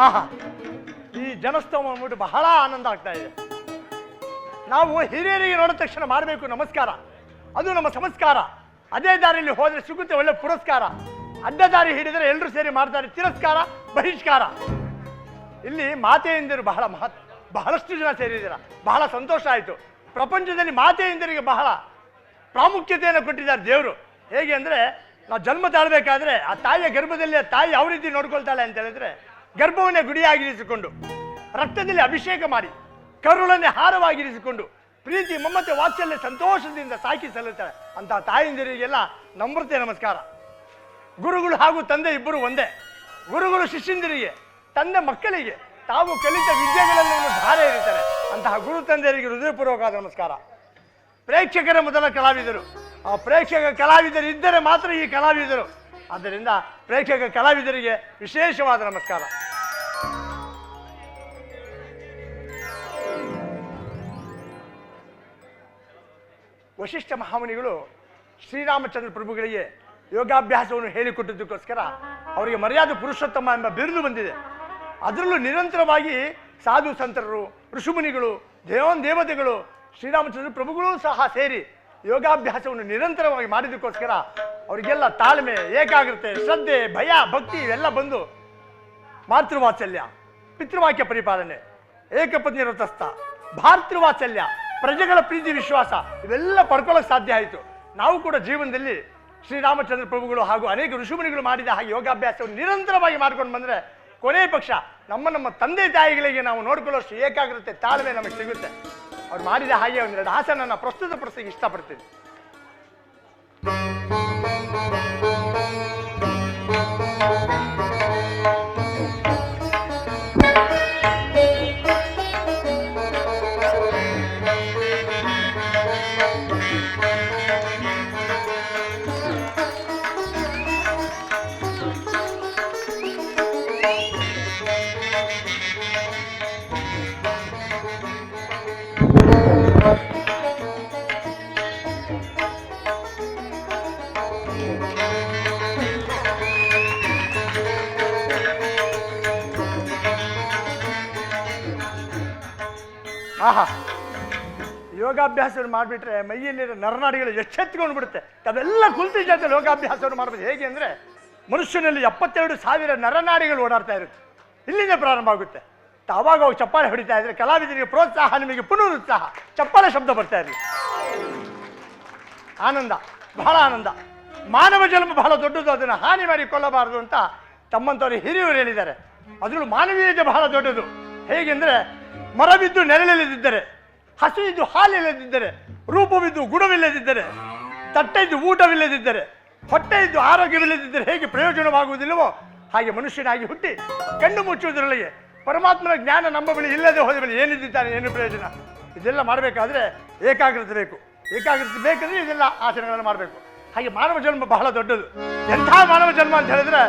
ಆಹಾ, ಈ ಜನಸ್ತೋಮ ಅಂದ್ಬಿಟ್ಟು ಬಹಳ ಆನಂದ ಆಗ್ತಾ ಇದೆ. ನಾವು ಹಿರಿಯರಿಗೆ ನೋಡಿದ ತಕ್ಷಣ ಮಾಡಬೇಕು ನಮಸ್ಕಾರ, ಅದು ನಮ್ಮ ಸಂಸ್ಕಾರ. ಅದೇ ದಾರಿಯಲ್ಲಿ ಹೋದರೆ ಸಿಗುತ್ತೆ ಒಳ್ಳೆ ಪುರಸ್ಕಾರ. ಅಡ್ಡ ದಾರಿ ಹಿಡಿದರೆ ಎಲ್ಲರೂ ಸೇರಿ ಮಾಡ್ತಾರೆ ತಿರಸ್ಕಾರ, ಬಹಿಷ್ಕಾರ. ಇಲ್ಲಿ ಮಾತೆಯಂದಿರು ಬಹಳಷ್ಟು ಜನ ಸೇರಿದ್ದೀರ, ಬಹಳ ಸಂತೋಷ ಆಯಿತು. ಪ್ರಪಂಚದಲ್ಲಿ ಮಾತೆಯಂದಿರಿಗೆ ಬಹಳ ಪ್ರಾಮುಖ್ಯತೆಯನ್ನು ಕೊಟ್ಟಿದ್ದಾರೆ ದೇವರು. ಹೇಗೆ ಅಂದರೆ, ನಾವು ಜನ್ಮ ತಾಳಬೇಕಾದ್ರೆ ಆ ತಾಯಿಯ ಗರ್ಭದಲ್ಲಿ ಆ ತಾಯಿ ಯಾವ ರೀತಿ ನೋಡ್ಕೊಳ್ತಾಳೆ ಅಂತ ಹೇಳಿದ್ರೆ, ಗರ್ಭವನ್ನೇ ಗುಡಿಯಾಗಿರಿಸಿಕೊಂಡು, ರಕ್ತದಲ್ಲಿ ಅಭಿಷೇಕ ಮಾಡಿ, ಕರುಳನ್ನೇ ಹಾರವಾಗಿರಿಸಿಕೊಂಡು, ಪ್ರೀತಿ ಮಮತೆ ವಾತ್ಸಲ್ಯ ಸಂತೋಷದಿಂದ ಸಾಕಿ ಸಲ್ಲುತ್ತಾರೆ. ಅಂತಹ ತಾಯಂದಿರಿಗೆಲ್ಲ ನಮ್ರತೆ ನಮಸ್ಕಾರ. ಗುರುಗಳು ಹಾಗೂ ತಂದೆ ಇಬ್ಬರು ಒಂದೇ. ಗುರುಗಳು ಶಿಷ್ಯಂದಿರಿಗೆ, ತಂದೆ ಮಕ್ಕಳಿಗೆ ತಾವು ಕಲಿತ ವಿದ್ಯೆಗಳನ್ನು ಧಾರೆ ಇರುತ್ತಾರೆ. ಅಂತಹ ಗುರು ತಂದೆಯರಿಗೆ ಹೃದಯಪೂರ್ವಕವಾದ ನಮಸ್ಕಾರ. ಪ್ರೇಕ್ಷಕರ ಮೊದಲ ಕಲಾವಿದರು. ಆ ಪ್ರೇಕ್ಷಕ ಕಲಾವಿದರು ಇದ್ದರೆ ಮಾತ್ರ ಈ ಕಲಾವಿದರು. ಆದ್ದರಿಂದ ಪ್ರೇಕ್ಷಕ ಕಲಾವಿದರಿಗೆ ವಿಶೇಷವಾದ ನಮಸ್ಕಾರ. ವಶಿಷ್ಠ ಮಹಾಮುನಿಗಳು ಶ್ರೀರಾಮಚಂದ್ರ ಪ್ರಭುಗಳಿಗೆ ಯೋಗಾಭ್ಯಾಸವನ್ನು ಹೇಳಿಕೊಟ್ಟದಕ್ಕೋಸ್ಕರ ಅವರಿಗೆ ಮರ್ಯಾದೆ ಪುರುಷೋತ್ತಮ ಎಂಬ ಬಿರುದು ಬಂದಿದೆ. ಅದರಲ್ಲೂ ನಿರಂತರವಾಗಿ ಸಾಧು ಸಂತರು, ಋಷಿಮುನಿಗಳು, ದೇವತೆಗಳು, ಶ್ರೀರಾಮಚಂದ್ರ ಪ್ರಭುಗಳು ಸಹ ಸೇರಿ ಯೋಗಾಭ್ಯಾಸವನ್ನು ನಿರಂತರವಾಗಿ ಮಾಡಿದ್ದಕ್ಕೋಸ್ಕರ ಅವರಿಗೆಲ್ಲ ತಾಳ್ಮೆ, ಏಕಾಗ್ರತೆ, ಶ್ರದ್ಧೆ, ಭಯ, ಭಕ್ತಿ ಇವೆಲ್ಲ ಬಂದು ಮಾತೃವಾತ್ಸಲ್ಯ, ಪಿತೃವಾಕ್ಯ ಪರಿಪಾಲನೆ, ಏಕಪತ್ನಿ ವ್ರತಸ್ಥ, ಭಾತೃವಾತ್ಸಲ್ಯ, ಪ್ರಜೆಗಳ ಪ್ರೀತಿ ವಿಶ್ವಾಸ ಇವೆಲ್ಲ ಪಡ್ಕೊಳ್ಳೋಕೆ ಸಾಧ್ಯ ಆಯಿತು. ನಾವು ಕೂಡ ಜೀವನದಲ್ಲಿ ಶ್ರೀರಾಮಚಂದ್ರ ಪ್ರಭುಗಳು ಹಾಗೂ ಅನೇಕ ಋಷಿಮುನಿಗಳು ಮಾಡಿದ ಹಾಗೆ ಯೋಗಾಭ್ಯಾಸವನ್ನು ನಿರಂತರವಾಗಿ ಮಾಡ್ಕೊಂಡು ಬಂದರೆ ಕೊನೆಯ ಪಕ್ಷ ನಮ್ಮ ತಂದೆ ತಾಯಿಗಳಿಗೆ ನಾವು ನೋಡ್ಕೊಳ್ಳೋಷ್ಟು ಏಕಾಗ್ರತೆ, ತಾಳ್ಮೆ ನಮಗೆ ಸಿಗುತ್ತೆ. ಅವ್ರು ಮಾಡಿದ ಹಾಗೆ ಒಂದೆರಡು ಆಸನ ಪ್ರಸ್ತುತಪಡಿಸಲಿಕ್ಕೆ ಇಷ್ಟಪಡ್ತೀನಿ. ಆಹಾ, ಯೋಗಾಭ್ಯಾಸವನ್ನು ಮಾಡಿಬಿಟ್ರೆ ಮೈಯಲ್ಲಿರೋ ನರನಾಡಿಗಳು ಎಚ್ಚೆತ್ಕೊಂಡು ಬಿಡುತ್ತೆ. ಅವೆಲ್ಲ ಕುಲ್ತಿ ಜೊತೆ ಯೋಗಾಭ್ಯಾಸವನ್ನು ಮಾಡಬೇಕು. ಹೇಗೆ ಅಂದರೆ, ಮನುಷ್ಯನಲ್ಲಿ 72,000 ನರನಾಡಿಗಳು ಓಡಾಡ್ತಾ ಇರುತ್ತೆ. ಇಲ್ಲಿಂದ ಪ್ರಾರಂಭ ಆಗುತ್ತೆ. ಆವಾಗ ಅವಾಗ ಚಪ್ಪಾಳೆ ಹೊಡಿತಾ ಇದ್ರೆ ಕಲಾವಿದರಿಗೆ ಪ್ರೋತ್ಸಾಹ, ನಿಮಗೆ ಪುನರುತ್ಸಾಹ, ಚಪ್ಪಾಳೆ ಶಬ್ದ ಬರ್ತಾ ಇರಲಿ. ಆನಂದ, ಬಹಳ ಆನಂದ. ಮಾನವ ಜನ್ಮ ಬಹಳ ದೊಡ್ಡದು, ಅದನ್ನು ಹಾನಿ ಮಾಡಿ ಕೊಳ್ಳಬಾರದು ಅಂತ ತಮ್ಮಂಥವ್ರು ಹಿರಿಯವರು ಹೇಳಿದ್ದಾರೆ. ಅದರಲ್ಲೂ ಮಾನವೀಯತೆ ಬಹಳ ದೊಡ್ಡದು. ಹೇಗೆಂದರೆ, ಮರವಿದ್ದು ನೆರಳಿಲ್ಲದಿದ್ದರೆ, ಹಸುವಿದ್ದು ಹಾಲಿಲ್ಲದಿದ್ದರೆ, ರೂಪವಿದ್ದು ಗುಣವಿಲ್ಲದಿದ್ದರೆ, ತಟ್ಟೆ ಇದ್ದು ಊಟವಿಲ್ಲದಿದ್ದರೆ, ಹೊಟ್ಟೆ ಇದ್ದು ಆರೋಗ್ಯವಿಲ್ಲದಿದ್ದರೆ ಹೇಗೆ ಪ್ರಯೋಜನವಾಗುವುದಿಲ್ಲವೋ ಹಾಗೆ ಮನುಷ್ಯನಾಗಿ ಹುಟ್ಟಿ ಕಣ್ಣು ಮುಚ್ಚುವುದರೊಳಗೆ ಪರಮಾತ್ಮನ ಜ್ಞಾನ ನಮ್ಮ ಬಳಿ ಇಲ್ಲದೆ ಹೋದ ಬಳಿ ಏನಿದ್ದಾನೆ, ಏನು ಪ್ರಯೋಜನ? ಇದೆಲ್ಲ ಮಾಡಬೇಕಾದ್ರೆ ಏಕಾಗ್ರತೆ ಬೇಕು. ಏಕಾಗ್ರತೆ ಬೇಕಂದ್ರೆ ಇದೆಲ್ಲ ಆಚರಣೆಗಳನ್ನು ಮಾಡಬೇಕು. ಹಾಗೆ ಮಾನವ ಜನ್ಮ ಬಹಳ ದೊಡ್ಡದು. ಎಂಥ ಮಾನವ ಜನ್ಮ ಅಂತ ಹೇಳಿದ್ರೆ,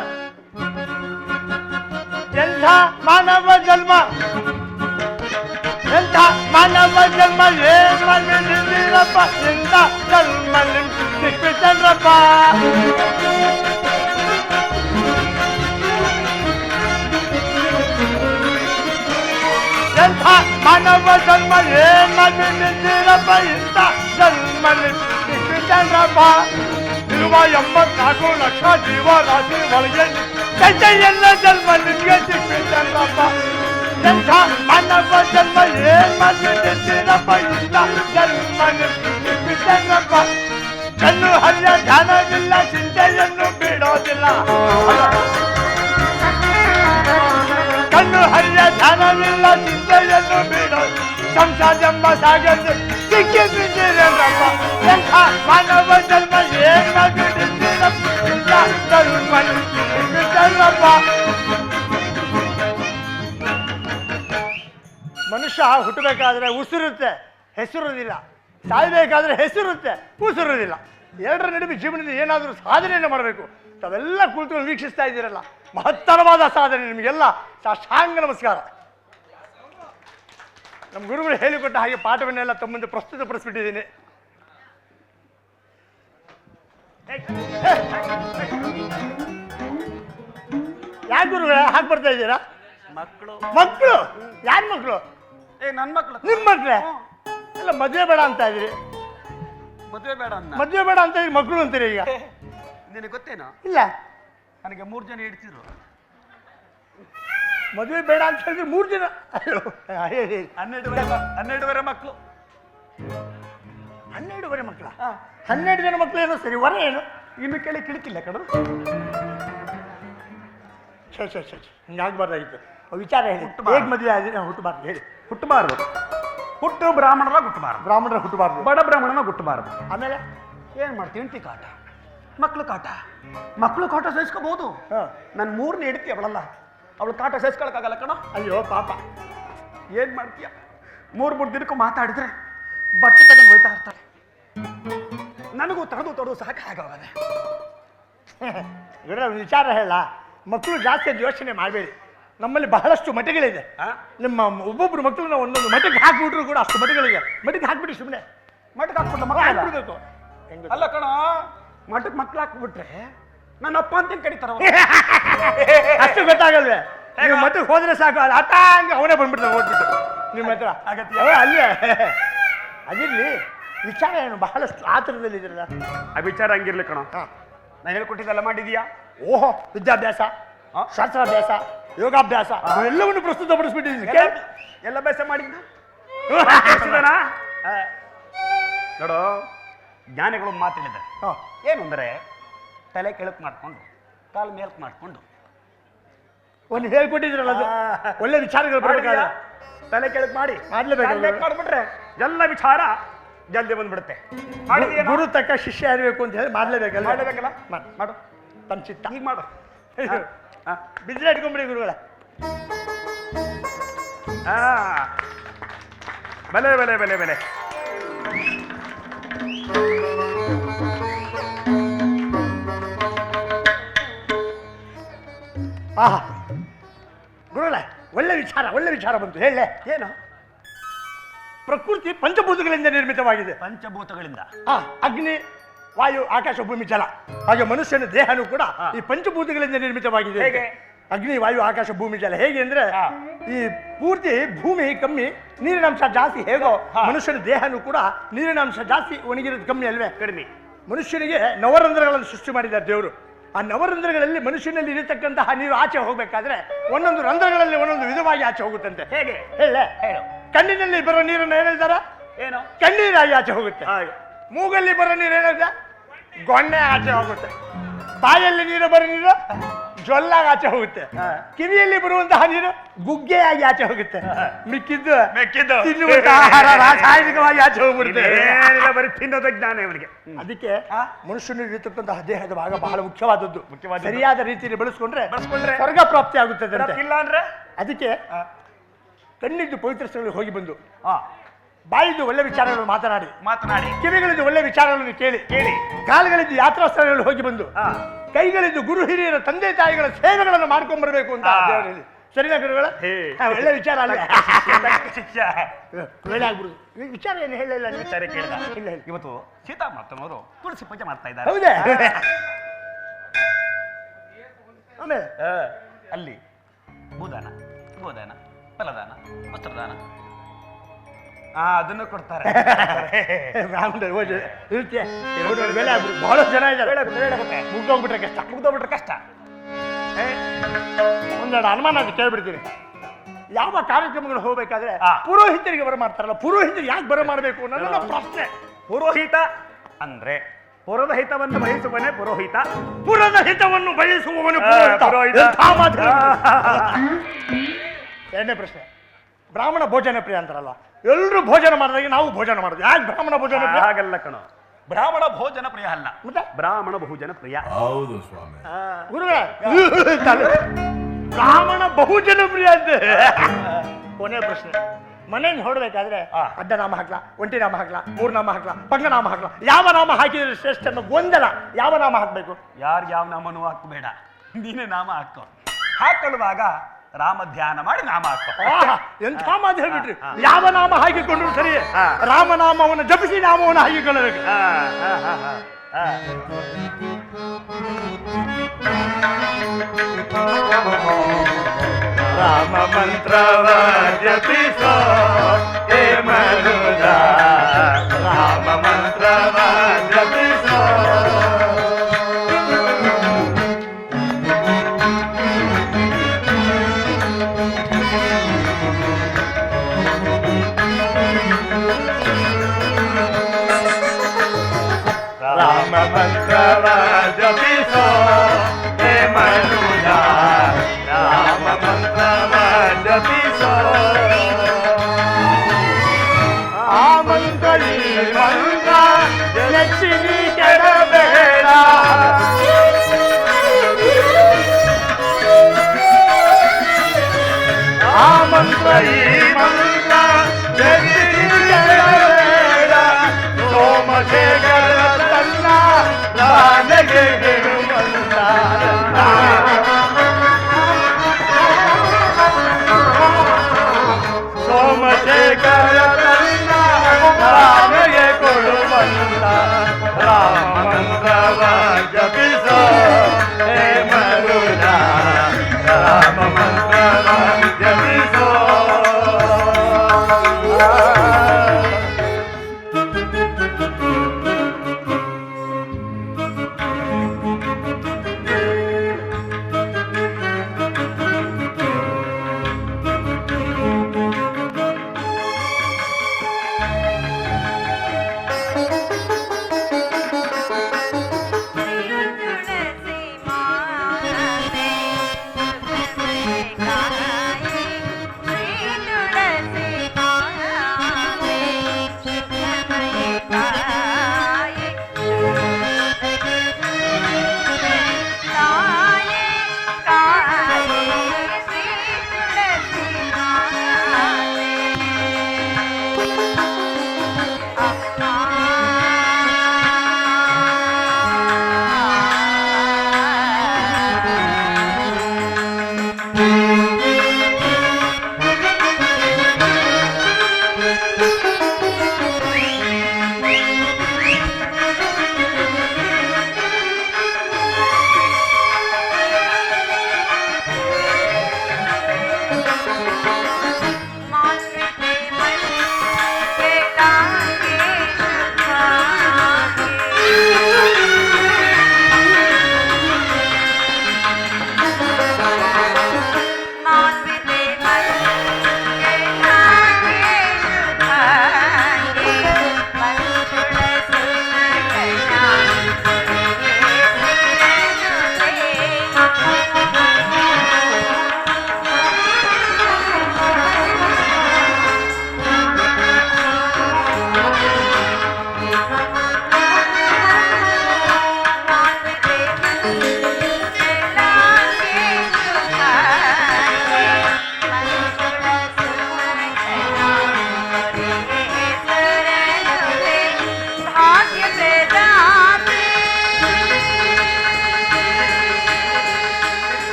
ಎಂಥ ಮಾನವ ಜನ್ಮ, ಎಂಥ ಮಾನವ ಜನ್ಮ, ಏನಿರಪ್ಪ, ಎಂಥ ಜನ್ಮ ಸಿಕ್ಕಿತನಪ್ಪ. ಎಂಥ ಮಾನವ ಜನ್ಮ, ಏನಿರಪ್ಪ, ಇಂಥ ಜನ್ಮ ಸಿಕ್ಕಿತನಪ್ಪ. ಇರುವ 84 ಲಕ್ಷ ಜೀವರಾಶಿ ಒಳಗೆ ಎಲ್ಲ ಜನ್ಮ ನಿಮಗೆ ಸಿಕ್ಕಿತನಪ್ಪ. ಎಂಥ ಮಾನವ ಜನ್ಮ, ಏನಿರಪ್ಪ, ಇಂಥ ಜನ್ಮ ಸಿಕ್ಕಿತನಪ್ಪ. ಕಣ್ಣು ಹರಿಯ ಧ್ಯಾನವಿಲ್ಲ, ಚಿಂತೆಯನ್ನು ಬಿಡೋದಿಲ್ಲ. ಕಣ್ಣು ಹರಿಯ ಧ್ಯಾನವಿಲ್ಲ, ಚಿಂತೆಯನ್ನು ಬಿಡೋದಿಲ್ಲ. ಸಂಸಾರವೆಂಬ ಸಾಗರ ಸಿಕ್ಕಿ ಬಿದ್ದಿರಪ್ಪ. ಎಂಥ ಮಾನವ ಜನ್ಮ, ಏನಿರಪ್ಪ, ಇಂಥ ಜನ್ಮ ಸಿಕ್ಕಿತನಪ್ಪ. ಮನುಷ್ಯ ಹುಟ್ಟಬೇಕಾದ್ರೆ ಉಸಿರುತ್ತೆ, ಹೆಸರುದಿಲ್ಲ. ಸಾಯಬೇಕಾದ್ರೆ ಹೆಸರುತ್ತೆ, ಉಸಿರುವುದಿಲ್ಲ. ಎರಡರ ನಡುವೆ ಜೀವನದಲ್ಲಿ ಏನಾದರೂ ಸಾಧನೆಯನ್ನು ಮಾಡಬೇಕು. ತಾವೆಲ್ಲ ಕುಳಿತು ವೀಕ್ಷಿಸ್ತಾ ಇದ್ದೀರಲ್ಲ, ಮಹತ್ತರವಾದ ಸಾಧನೆ ನಿಮಗೆಲ್ಲ ಸಾಷ್ಟಾಂಗ ನಮಸ್ಕಾರ. ನಮ್ಮ ಗುರುಗಳು ಹೇಳಿಕೊಟ್ಟ ಹಾಗೆ ಪಾಠವನ್ನೆಲ್ಲ ತಮ್ಮ ಮುಂದೆ ಪ್ರಸ್ತುತಪಡಿಸ್ಬಿಟ್ಟಿದ್ದೀನಿ. ಯಾಕೆ ಗುರುಗಳೇ ಹಾಕಿ ಬರ್ತಾ ಇದ್ದೀರಾ? ಮಕ್ಕಳು ಮಕ್ಕಳು? ಯಾರ ಮಕ್ಕಳು? ನನ್ನ ಮಕ್ಕಳು. ನಿಮ್ಮ ಮಕ್ಳೇ? ಇಲ್ಲ ಮದುವೆ ಬೇಡ ಅಂತ ಇದ್ರಿ. ಮದುವೆ ಬೇಡ ಅನ್ನ. ಮದುವೆ ಬೇಡ ಅಂತ ಇದ್ರಿ, ಮಕ್ಕಳು ಅಂತೀರಿ ಈಗ. ನಿನಗೆ ಗೊತ್ತೇನೋ? ಇಲ್ಲ. ನನಗೆ 3 ಜನ ಇಡ್ತಿರು. ಮದುವೆ ಬೇಡ ಅಂತ ಹೇಳಿದ್ರೆ 3 ಜನ. ಹೇಳಿ. 12 ಮಕ್ಕಳು. 12 ಮಕ್ಕಳ? 12 ಜನ ಮಕ್ಕಳು ಏನೋ ಸರಿ, ವರ ಏನು? ಇನ್ನು ಕೇಳಿ ಕಿಳಿಕಿಲ್ಲ ಕಣ. ಹಿಂಗಾಗ್ಬಾರ್ದಾಗಿತ್ತು. ವಿಚಾರ ಹೇಳಿ. ಹೇಗೆ ಮದುವೆ ಆದ್ರೆ ಹುಟ್ಟಬಾರ್ದು ಹೇಳಿ. ಹುಟ್ಟಬಾರ್ದು. ಹುಟ್ಟು ಬ್ರಾಹ್ಮಣರ ಹುಟ್ಟಬಾರ್ದು. ಬ್ರಾಹ್ಮಣರ ಹುಟ್ಟಬಾರ್ದು. ಬಡ ಬ್ರಾಹ್ಮಣನ ಹುಟ್ಟಬಾರ್ದು. ಆಮೇಲೆ ಏನ್ ಮಾಡ್ತೀವಿ? ಹೆಂಡತಿ ಕಾಟ, ಮಕ್ಳು ಕಾಟ. ಮಕ್ಳು ಕಾಟ ಸಹಿಸ್ಕೋಬಹುದು. ನನ್ನ 3ನೇ ಹೆಂಡತಿ ಅವಳಲ್ಲ, ಅವಳು ಕಾಟ ಸಹಿಸ್ಕೊಳಕ್ಕಾಗಲ್ಲ ಕಣ. ಅಯ್ಯೋ ಪಾಪ. ಏನ್ ಮಾಡ್ತೀಯ? 3 ದಿನಕ್ಕೂ ಮಾತಾಡಿದ್ರೆ ಬಟ್ಟೆ ತಗೊಂಡು ಹೋಯ್ತಾ ಇರ್ತಾಳೆ. ನನಗೂ ತಡೆದು ಸಾಕಾಗದೆ. ವಿಚಾರ ಹೇಳ. ಮಕ್ಕಳು ಜಾಸ್ತಿ ಯೋಚನೆ ಮಾಡಬೇಡಿ. ನಮ್ಮಲ್ಲಿ ಬಹಳಷ್ಟು ಮಠಗಳಿದೆ. ನಿಮ್ಮ ಒಬ್ಬೊಬ್ರು ಮಕ್ಕಳನ್ನ ಒಂದೊಂದು ಮಠಕ್ಕೆ ಹಾಕ್ಬಿಟ್ರು ಕೂಡ ಅಷ್ಟು ಮಠಗಳಿದೆ. ಮಠಕ್ಕೆ ಹಾಕ್ಬಿಟ್ಟು ಸುಮ್ಮನೆ ಮಠಕ್ಕೆ ಹಾಕ್ಬಿಟ್ರೆ ಮಕ್ಕಳು ಹಾಕ್ಬಿಡ್ಬೇಕು. ಅಲ್ಲ ಕಣ, ಮಠಕ್ಕೆ ಮಕ್ಳು ಹಾಕ್ಬಿಟ್ರೆ ನನ್ನ ಅಪ್ಪ ಅಂತ ಕರೀತಾರ. ಅಷ್ಟು ಗೊತ್ತಾಗಲ್ವೇ? ನೀವು ಮಠಕ್ಕೆ ಹೋದ್ರೆ ಸಾಕು, ಅದು ಆಟ ಹಂಗೆ ಅವನೇ ಬಂದ್ಬಿಡ್ತಾನೆ ಓದ್ಬಿಟ್ಟು ನಿಮ್ಮ ಹತ್ರ. ಅಲ್ಲೇ ಅದಿರ್ಲಿ. ವಿಚಾರ ಏನು? ಬಹಳಷ್ಟು ಆತರದಲ್ಲಿ ಇದ್ರಲ್ಲ. ಆ ವಿಚಾರ ಹಂಗಿರ್ಲಿ ಕಣ. ನಾನು ಹೇಳ್ಕೊಟ್ಟಿದ್ದೆಲ್ಲ ಮಾಡಿದೀಯಾ? ಓಹೋ, ವಿದ್ಯಾಭ್ಯಾಸ, ಶಾಸ್ತ್ರಾಭ್ಯಾಸ, ಯೋಗಾಭ್ಯಾಸ ಎಲ್ಲವನ್ನು ಪ್ರಸ್ತುತಪಡಿಸ್ಬಿಟ್ಟಿದ್ದೀನಿ. ಎಲ್ಲ ಅಭ್ಯಾಸ ಮಾಡಿದ್ದ ನೋಡು. ಜ್ಞಾನಿಗಳು ಮಾತಾಡಿದ್ದಾರೆ. ಏನು ಅಂದ್ರೆ ತಲೆ ಕೆಳಕ್ ಮಾಡ್ಕೊಂಡು ಕಾಲು ಮೇಲ್ಕ್ ಮಾಡ್ಕೊಂಡು ಒಂದು ಹೇಳ್ಕೊಟ್ಟಿದ್ರಲ್ಲ, ಅದು ಒಳ್ಳೆ ವಿಚಾರಗಳು ಬರಬೇಕಾದ್ರೆ ತಲೆ ಕೆಳಕ್ ಮಾಡಿ ಮಾಡ್ಲೇಬೇಕು. ಮಾಡ್ಬಿಟ್ರೆ ಎಲ್ಲ ವಿಚಾರ ಜಲ್ದಿ ಬಂದ್ಬಿಡುತ್ತೆ. ಗುರು ತಕ್ಕ ಶಿಷ್ಯ ಇರಬೇಕು ಅಂತ ಹೇಳಿ ಮಾಡ್ಲೇಬೇಕಲ್ಲ. ಮಾಡ್ಲೇಬೇಕಲ್ಲ. ಮಾಡು ತಮ್ಮ ಚಿತ್ತ. ಈಗ ಮಾಡು. ಬಿದ್ರೆ ಇಟ್ಕೊಂಬಿಡಿ ಗುರುಗಳ. ಬೆಲೆ ಬೆಲೆ ಬೆಲೆ ಬೆಲೆ. ಆಹಾ ಗುರುಗಳ, ಒಳ್ಳೆ ವಿಚಾರ ಬಂತು. ಹೇಳ ಏನು? ಪ್ರಕೃತಿ ಪಂಚಭೂತಗಳಿಂದ ನಿರ್ಮಿತವಾಗಿದೆ. ಪಂಚಭೂತಗಳಿಂದ? ಅಗ್ನಿ, ವಾಯು, ಆಕಾಶ, ಭೂಮಿ, ಜಲ. ಹಾಗೆ ಮನುಷ್ಯನ ದೇಹನೂ ಕೂಡ ಈ ಪಂಚಭೂತಗಳಿಂದ ನಿರ್ಮಿತವಾಗಿದೆ. ಹೇಗೆ? ಅಗ್ನಿ, ವಾಯು, ಆಕಾಶ, ಭೂಮಿ, ಜಲ. ಹೇಗೆ ಅಂದ್ರೆ ಈ ಪೂರ್ತಿ ಭೂಮಿ ಕಮ್ಮಿ, ನೀರಿನಾಂಶ ಜಾಸ್ತಿ. ಹೇಗೋ ಮನುಷ್ಯನ ದೇಹನೂ ಕೂಡ ನೀರಿನಾಂಶ ಜಾಸ್ತಿ, ಒಣಗಿರೋದು ಕಮ್ಮಿ ಅಲ್ವೇ? ಕಡಿಮೆ. ಮನುಷ್ಯನಿಗೆ ನವರಂಧ್ರಗಳನ್ನು ಸೃಷ್ಟಿ ಮಾಡಿದ್ದಾರೆ ದೇವರು. ಆ ನವರಂಧ್ರಗಳಲ್ಲಿ ಮನುಷ್ಯನಲ್ಲಿ ಇರತಕ್ಕಂತಹ ನೀರು ಆಚೆ ಹೋಗ್ಬೇಕಾದ್ರೆ ಒಂದೊಂದು ರಂಧ್ರಗಳಲ್ಲಿ ಒಂದೊಂದು ವಿಧವಾಗಿ ಆಚೆ ಹೋಗುತ್ತಂತೆ. ಹೇಗೆ? ಹೇಳು. ಕಣ್ಣಿನಲ್ಲಿ ಬರೋ ನೀರನ್ನು ಏನ್ ಹೇಳ್ತಾರ? ಏನು? ಕಣ್ಣೀರಾಗಿ ಆಚೆ ಹೋಗುತ್ತೆ. ಮೂಗಲ್ಲಿ ಬರೋ ನೀರು ಏನಿದೆ? ಗೊಣ್ಣೆ ಆಚೆ ಹೋಗುತ್ತೆ. ಬಾಯಲ್ಲಿ ನೀರು ಬರೋ ನೀರು ಜೊಲ್ಲಾಗಿ ಆಚೆ ಹೋಗುತ್ತೆ. ಕಿವಿಯಲ್ಲಿ ಬರುವಂತಹ ನೀರು ಗುಗ್ಗೆಯಾಗಿ ಆಚೆ ಹೋಗುತ್ತೆ. ಮಿಕ್ಕಿದ್ದು ತಿನ್ನುವಂತಹ ಆಹಾರ ರಾಸಾಯನಿಕವಾಗಿ ಆಚೆ ಹೋಗ್ಬಿಡುತ್ತೆ. ಬರೀ ತಿನ್ನೋದ ಜ್ಞಾನ ಇವನಿಗೆ. ಅದಕ್ಕೆ ಮನುಷ್ಯನಿಗೆ ಇರತಕ್ಕಂತಹ ದೇಹದ ಭಾಗ ಬಹಳ ಮುಖ್ಯವಾದದ್ದು. ಸರಿಯಾದ ರೀತಿಯಲ್ಲಿ ಬಳಸ್ಕೊಂಡ್ರೆ ಸ್ವರ್ಗ ಪ್ರಾಪ್ತಿ ಆಗುತ್ತದೆ. ಇಲ್ಲ ಅಂದ್ರೆ ಅದಕ್ಕೆ ಕಣ್ಣಿದ್ದು ಪವಿತ್ರ ಸ್ಥಳಗಳಿಗೆ ಹೋಗಿ ಬಂದು, ಬಾಯಿದ್ದು ಒಳ್ಳೆ ವಿಚಾರಗಳನ್ನು ಮಾತನಾಡಿ, ಕಿವಿಗಳಿದ್ದು ಒಳ್ಳೆ ವಿಚಾರಗಳನ್ನು ಕೇಳಿ, ಕಾಲುಗಳಿದ್ದು ಯಾತ್ರಾ ಸ್ಥಳಗಳಲ್ಲಿ ಹೋಗಿ ಬಂದು, ಕೈಗಳಿದ್ದು ಗುರು ಹಿರಿಯರ ತಂದೆ ತಾಯಿಗಳ ಸೇವೆಗಳನ್ನು ಮಾಡ್ಕೊಂಡ್ ಬರಬೇಕು ಅಂತ ದೇವರಲ್ಲಿ. ಸರಿನಾ ಗುರುಗಳ? ಒಳ್ಳೆ ವಿಚಾರ ಅಲ್ಲ. ವಿಚಾರ ಏನು ಹೇಳಿಲ್ಲ. ವಿಚಾರ ಕೇಳಿದ. ಇವತ್ತು ಸೀತಾಮಾತನವರು ತುಳಸಿ ಪೂಜೆ ಮಾಡ್ತಾ ಇದ್ದಾರೆ. ಹೌದೇ? ಆಮೇಲೆ ಅಲ್ಲಿ ಭೂದಾನ, ಗೋದಾನ, ಫಲದಾನ, ವಸ್ತ್ರದಾನ ಅದನ್ನು ಕೊಡ್ತಾರೆ. ಬಹಳ ಜನ ಇದ್ದಾರೆ. ಮುಗ್ದೋಗ್ಬಿಟ್ರೆ ಕಷ್ಟ. ಒಂದೆರಡು ಅನುಮಾನ ಕೇಳ್ಬಿಡ್ತೀನಿ. ಯಾವ ಕಾರ್ಯಕ್ರಮಗಳು ಹೋಗ್ಬೇಕಾದ್ರೆ ಪುರೋಹಿತರಿಗೆ ಬರ ಮಾಡ್ತಾರಲ್ಲ, ಪುರೋಹಿತರು ಯಾಕೆ ಬರ ಮಾಡಬೇಕು ಅನ್ನೋದು ಪ್ರಶ್ನೆ. ಪುರೋಹಿತ ಅಂದ್ರೆ ಪುರದ ಹಿತವನ್ನು ಬಯಸುವವನೇ ಪುರೋಹಿತ. ಪುರದ ಹಿತವನ್ನು ಬಯಸುವವನು ಪುರೋಹಿತ. ಎರಡನೇ ಪ್ರಶ್ನೆ, ಬ್ರಾಹ್ಮಣ ಭೋಜನ ಪ್ರಿಯ ಅಂತಾರಲ್ಲ, ಎಲ್ಲರೂ ಭೋಜನ ಮಾಡಿದಾಗ ನಾವು ಭೋಜನ ಮಾಡೋದು. ಯಾಕೆ ಬ್ರಾಹ್ಮಣ ಭೋಜನ ಪ್ರಿಯ? ಹಾಗಲ್ಲ ಕಣೋ, ಬ್ರಾಹ್ಮಣ ಭೋಜನ ಪ್ರಿಯ ಅಲ್ಲ, ಬ್ರಾಹ್ಮಣ ಬಹುಜನ ಪ್ರಿಯ. ಹೌದು ಸ್ವಾಮಿ. ಗುರುಗಳೇ, ಬ್ರಾಹ್ಮಣ ಬಹುಜನ ಪ್ರಿಯ ಅಂತ. ಕೊನೆ ಪ್ರಶ್ನೆ, ಮನೆಯನ್ನು ಹೊರಡ್ಬೇಕಾದ್ರೆ ಅಡ್ಡ ನಾಮ ಹಾಕ್ಲಾ, ಒಂಟಿ ನಾಮ ಹಾಕ್ಲಾ, ಮೂರ್ ನಾಮ ಹಾಕ್ಲಾ, ಪಂಗನಾಮ ಹಾಕ್ಲಾ, ಯಾವ ನಾಮ ಹಾಕಿದ್ರೆ ಶ್ರೇಷ್ಠ ಅನ್ನೋ ಗೊಂದಲ. ಯಾವ ನಾಮ ಹಾಕ್ಬೇಕು? ಯಾವ ನಾಮನೂ ಹಾಕಬೇಡ, ನೀನೇ ನಾಮ ಹಾಕೋ. ಹಾಕೊಳ್ಳುವಾಗ ರಾಮ ಧ್ಯಾನ ಮಾಡಿ ನಾಮ ಹಾಕೋ. ಎಂಥ ಮಾತು ಹೇಳ್ಬಿಟ್ರಿ. ಯಾವ ನಾಮ ಹಾಕಿಕೊಂಡ್ರು ಸರಿ, ರಾಮನಾಮವನ್ನು ಜಪಿಸಿ ನಾಮವನ್ನು ಹಾಕಿಕೊಳ್ಳಬೇಕು. ರಾಮ ಮಂತ್ರವ ಜಪಿಸೋ ಹೇ ಮನುಜ, ರಾಮ ಮಂತ್ರವ ಜಪಿಸೋ. ರಾಮ ಮಂತ್ರವ ಜಪಿಸೋ ಹೇ ಮನುಜ, ರಾಮ ಮಂತ್ರವ ಜಪಿಸೋ. ಆ ಮಂತ್ರ ಈ ಮಂತ್ರ ನೆಚ್ಚಿನಿ ಕೆಡಬೇಡ, ಆ ಮಂತ್ರ ಈ ಮಂತ್ರ ನೆಚ್ಚಿನಿ ಕೆಡಬೇಡ. ಸೋಮಶೇಖರ ತನ್ನ ರಾಜಗೆ ಗೆಡುವಂತ, ಸೋಮಶೇಖರ ತನ್ನ ರಾಜಗೆ ಕೊಡುವಂತ. ರಾಮ ಮಂತ್ರವ ಜಪಿಸೋ ಹೇ ಮನುಜ, ರಾಮ ಮಂತ್ರವ ಜಪಿಸೋ.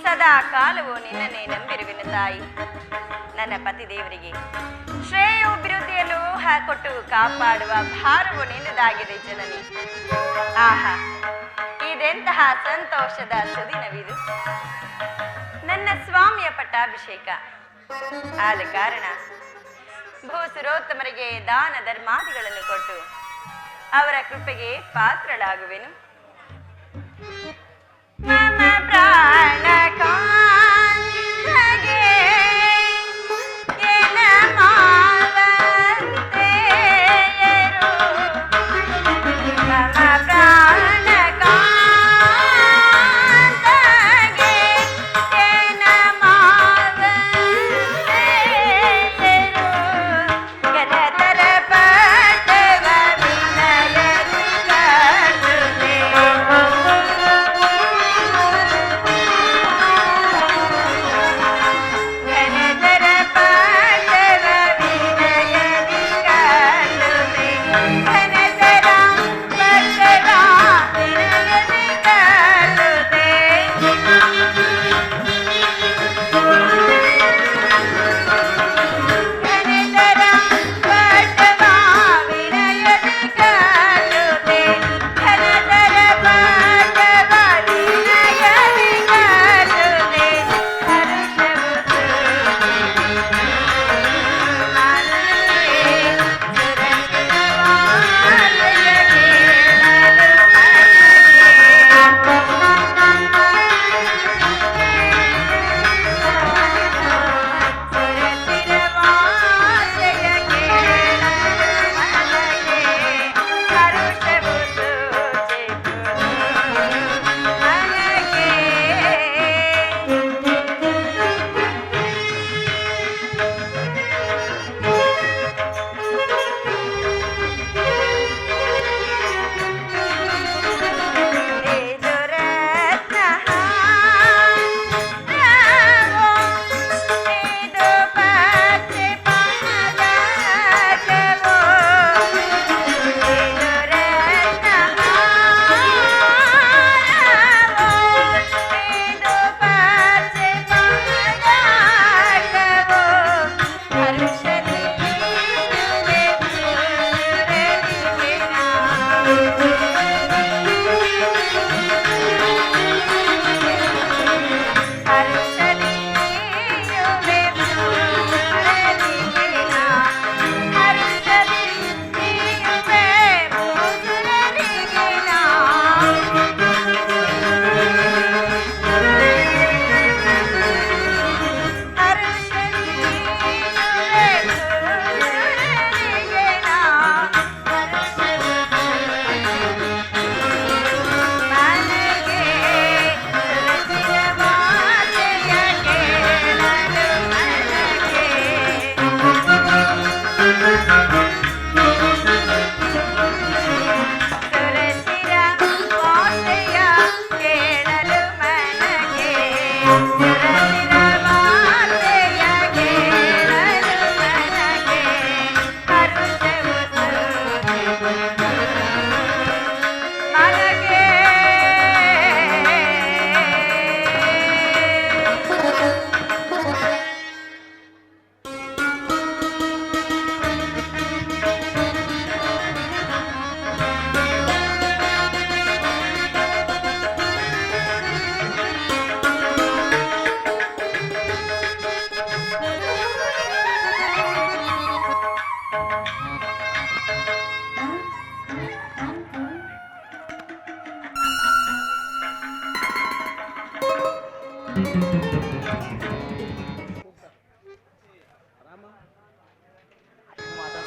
ಸದಾ ಕಾಲವು ನಿನ್ನನ್ನೇ ನಂಬಿರುವೆನು ತಾಯಿ. ನನ್ನ ಪತಿ ದೇವರಿಗೆ ಶ್ರೇಯೋಭಿವೃದ್ಧಿಯನ್ನು ಕೊಟ್ಟು ಕಾಪಾಡುವ ಭಾರವು ನಿನ್ನದಾಗಿದೆ ಜನನಿ. ಆಹಾ, ಇದೆಂತಹ ಸಂತೋಷದ ಸುದಿನವಿದು. ನನ್ನ ಸ್ವಾಮಿಯ ಪಟ್ಟಾಭಿಷೇಕ ಆದ ಕಾರಣ ಭೂಸುರೋತ್ತಮರಿಗೆ ದಾನ ಧರ್ಮಾದಿಗಳನ್ನು ಕೊಟ್ಟು ಅವರ ಕೃಪೆಗೆ ಪಾತ್ರಳಾಗುವೆನು. ಮಮ ಪ್ರಾಣ ಕಾಂತಗೆ ಎನ ಮಾವಂತೆಯರು. ಮಮ ಪ್ರಾಣ ಕಾಂತಗೆ ಎನ ಮಾವಂತೆಯರು. ಗಣತರ ಪಟವ ವಿನಯದಿ ಕರುಣೆ.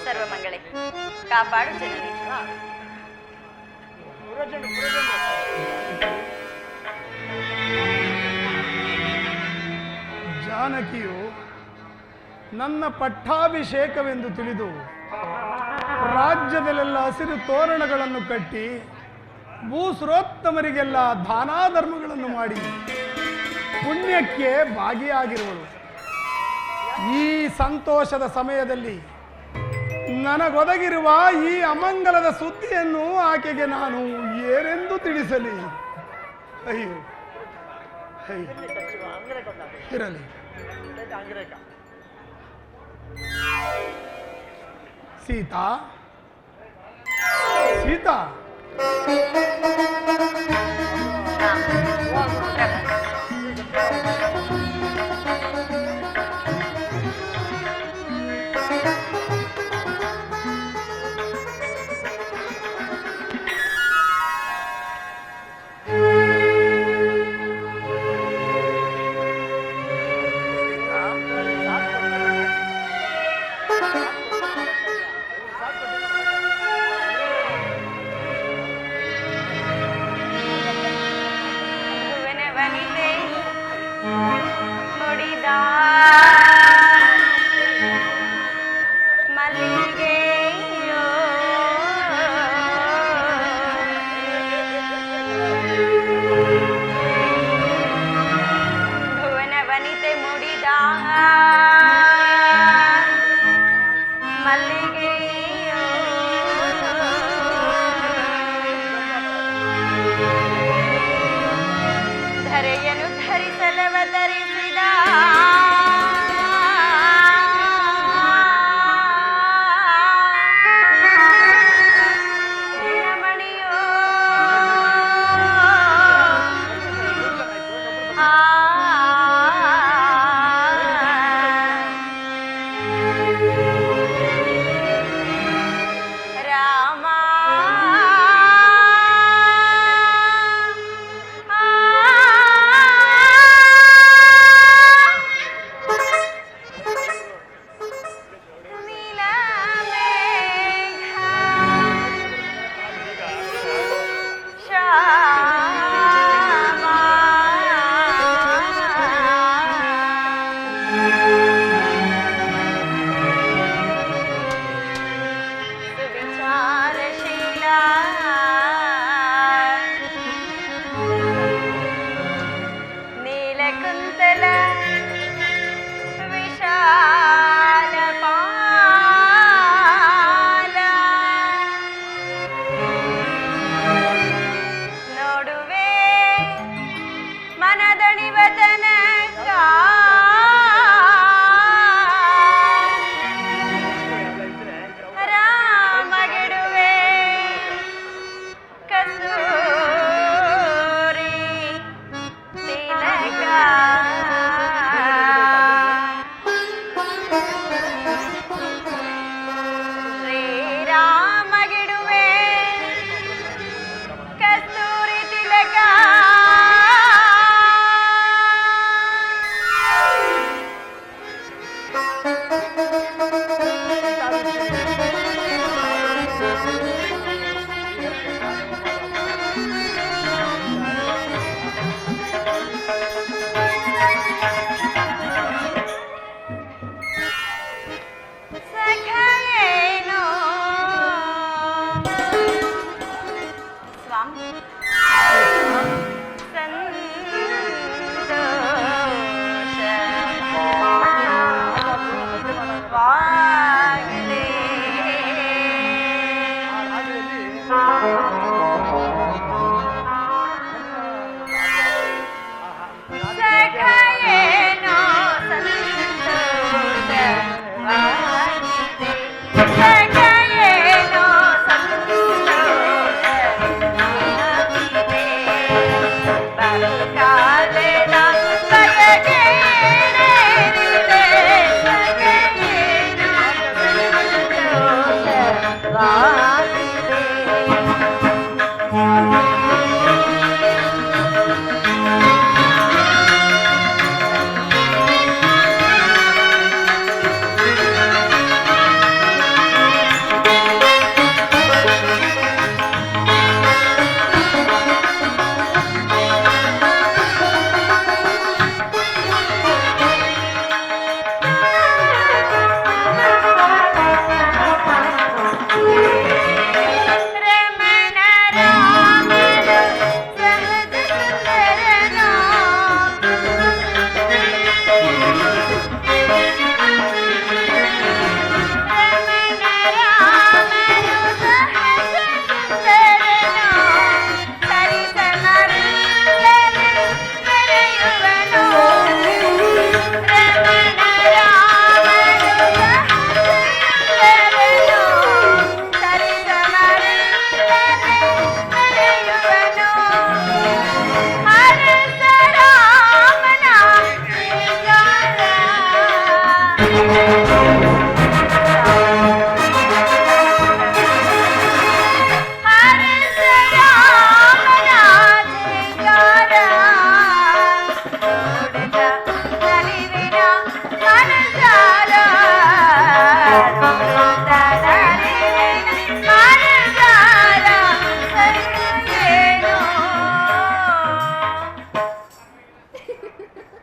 ಸರ್ವಮಂಗಳೆ ಕಾಪಾಡು ಜನನಿ. ಜಾನಕಿಯು ನನ್ನ ಪಟ್ಟಾಭಿಷೇಕವೆಂದು ತಿಳಿದು ರಾಜ್ಯದಲ್ಲೆಲ್ಲ ಹಸಿರು ತೋರಣಗಳನ್ನು ಕಟ್ಟಿ ಭೂಸುರೋತ್ತಮರಿಗೆಲ್ಲ ದಾನಾಧರ್ಮಗಳನ್ನು ಮಾಡಿ ಪುಣ್ಯಕ್ಕೆ ಭಾಗಿಯಾಗಿರುವಳು. ಈ ಸಂತೋಷದ ಸಮಯದಲ್ಲಿ ನನಗೊದಗಿರುವ ಈ ಅಮಂಗಲದ ಸುದ್ದಿಯನ್ನು ಆಕೆಗೆ ನಾನು ಏನೆಂದು ತಿಳಿಸಲಿ? ಅಯ್ಯೋ, ಹೇ, ಅಂಗರೇಕ ಉಂಟು. ಇರಲಿ. ಅಂಗರೇಕ. ಸೀತಾ, ಸೀತಾ, ಭುವನ ವನಿತೆ ಮುಡಿದ ಮಲ್ಲಿಗೆಯೋ ಭುವನ ವನಿತೆ ಮುಡಿದ ಮಲ್ಲಿಗೆಯೋ ಧರೆಯನ್ನು ಧರಿಸಲವತರಿಸಿದ ರಮಣಿಯೋ ರಾಮ ನೀಲಕುಂತಲ ವಿಶಾಲ ಪಾಲ ನೋಡುವೆ ಮನದಣಿವತನಕ ರಾಮಗೆಡುವೆ ಕಸ್ತೂರಿ ತಿಲಕ ಶ್ರೀರಾಮಗಿಡುವೆ ಕಸ್ತೂರಿ ತಿಲಕ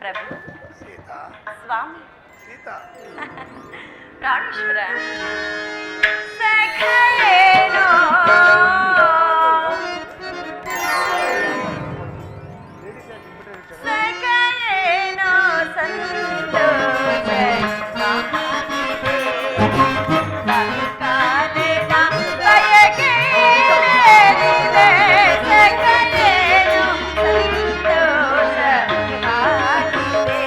ಪ್ರಭು ಸೀತಾ ಸ್ವಾಮಿ ಸೀತಾ ಪ್ರಾಣೇಶ್ವರ ಸಖಯೇನೋ ಸಖಯೇನೋ ಸಂತೋಷ ಕಾಲೇನ ಬಯಕೆ ಏರಿದೆ ಸಖಯೇನೋ ಸಂತೋಷ ಆಗಿದೆ.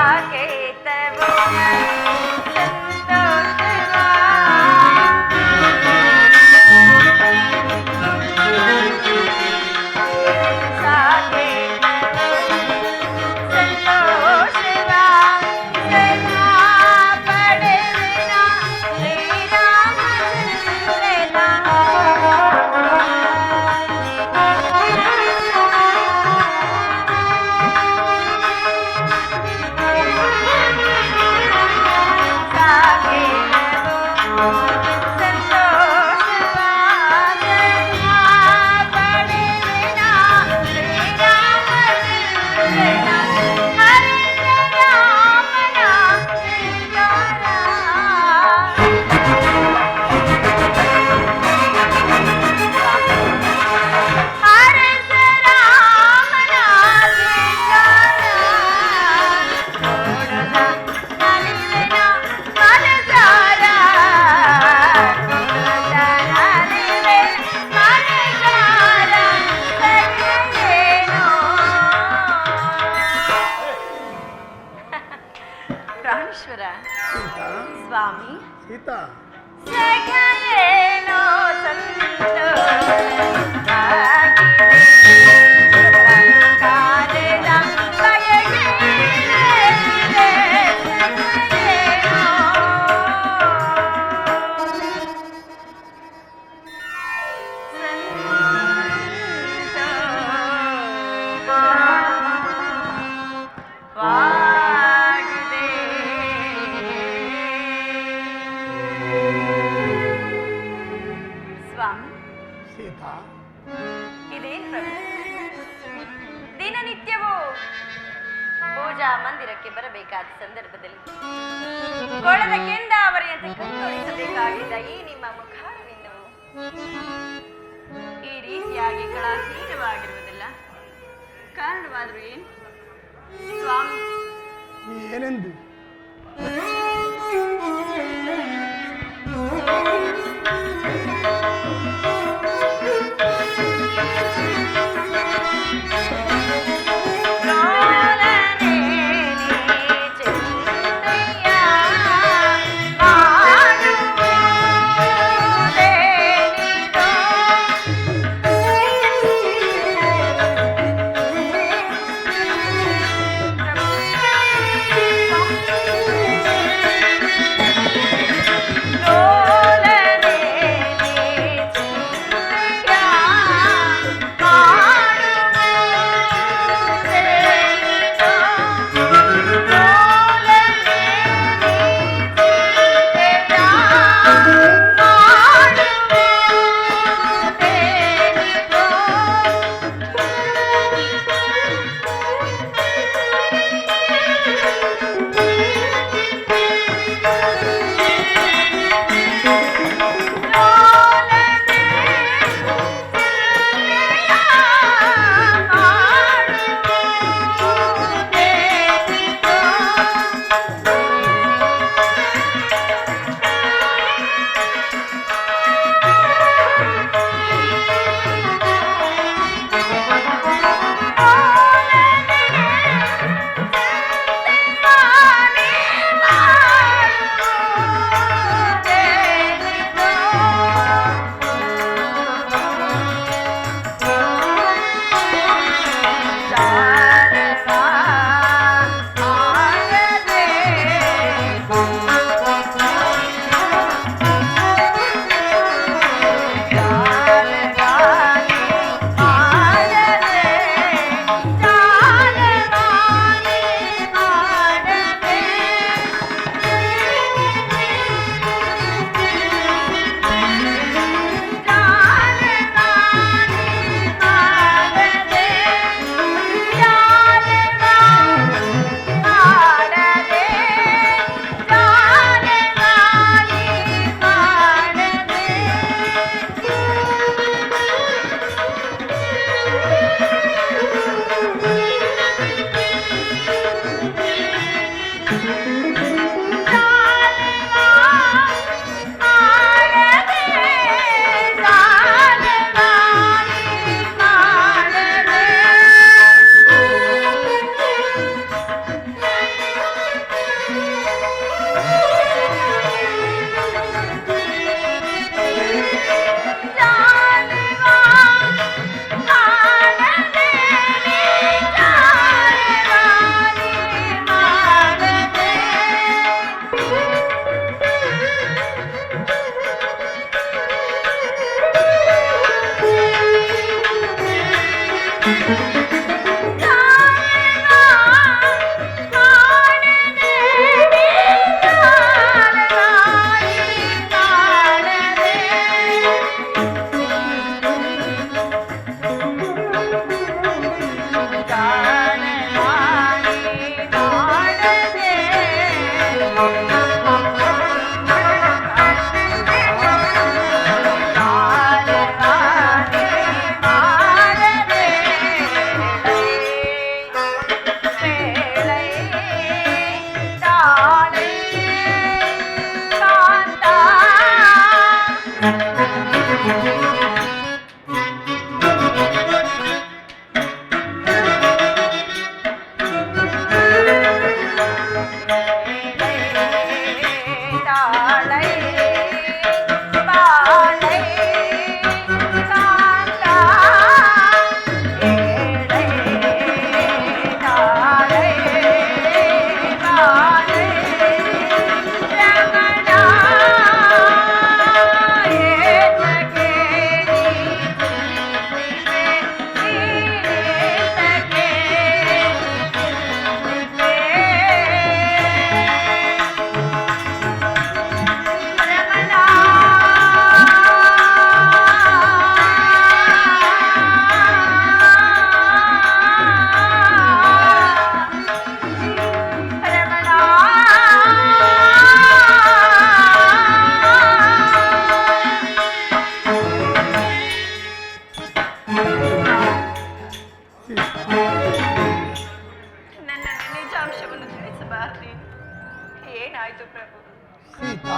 ಸಾಕೇತವೋ ಸಂತೋಷವಾ ಸಾಕೇತವೋ ಸಂತೋಷವಾ ಸದಾ ಪಡೆವಿನ ಪ್ರಾಣೇಶ್ವರ ಸೀತಾ ಸ್ವಾಮಿ ಸೀತಾ ಸಖಯೇನೋ ಸ್ವಾಮಿ ಸೀತಾ ಇದೇನು ಪ್ರಭು ದಿನನಿತ್ಯವೂ ಪೂಜಾ ಮಂದಿರಕ್ಕೆ ಬರಬೇಕಾದ ಸಂದರ್ಭದಲ್ಲಿ ಕೊಳದ ಕೆಂಡಾವರಿಯಂತೆ ಕಣ್ಣೊಳಿಸಬೇಕಾಗಿದ್ದ ಈ ನಿಮ್ಮ ಮುಖಾರವಿಂದವು ಈ ರೀತಿಯಾಗಿ ಕಳಾಹೀನವಾಗಿರುವುದಿಲ್ಲ ಕಾರಣವಾದರೂ ಏನು ಸ್ವಾಮಿ ಏನೆಂದು ಏನಾಯ್ತು ಪ್ರಭು? ಸೀತಾ,